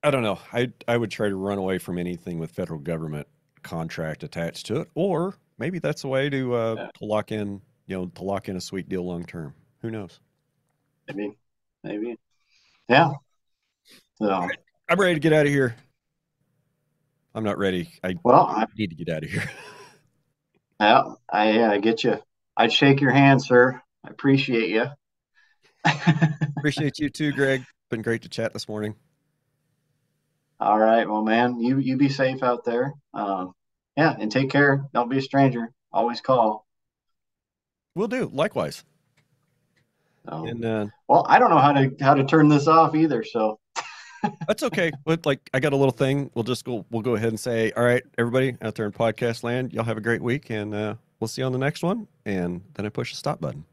I don't know. I would try to run away from anything with federal government contract attached to it, or maybe that's a way Yeah, to lock in, to lock in a sweet deal long term. Who knows? maybe, maybe. Yeah. So, I'm ready to get out of here. I'm not ready. I well, need to get out of here. I get you. I'd shake your hand, sir. I appreciate you. Appreciate you too, Greg. Been great to chat this morning. All right, well, man, you be safe out there. Yeah, and take care. Don't be a stranger. Always call. We'll do. Likewise. So, And well, I don't know how to turn this off either. So, that's okay. But like, I got a little thing. We'll go ahead and say, all right, everybody out there in podcast land, y'all have a great week, and we'll see you on the next one. And then I push the stop button.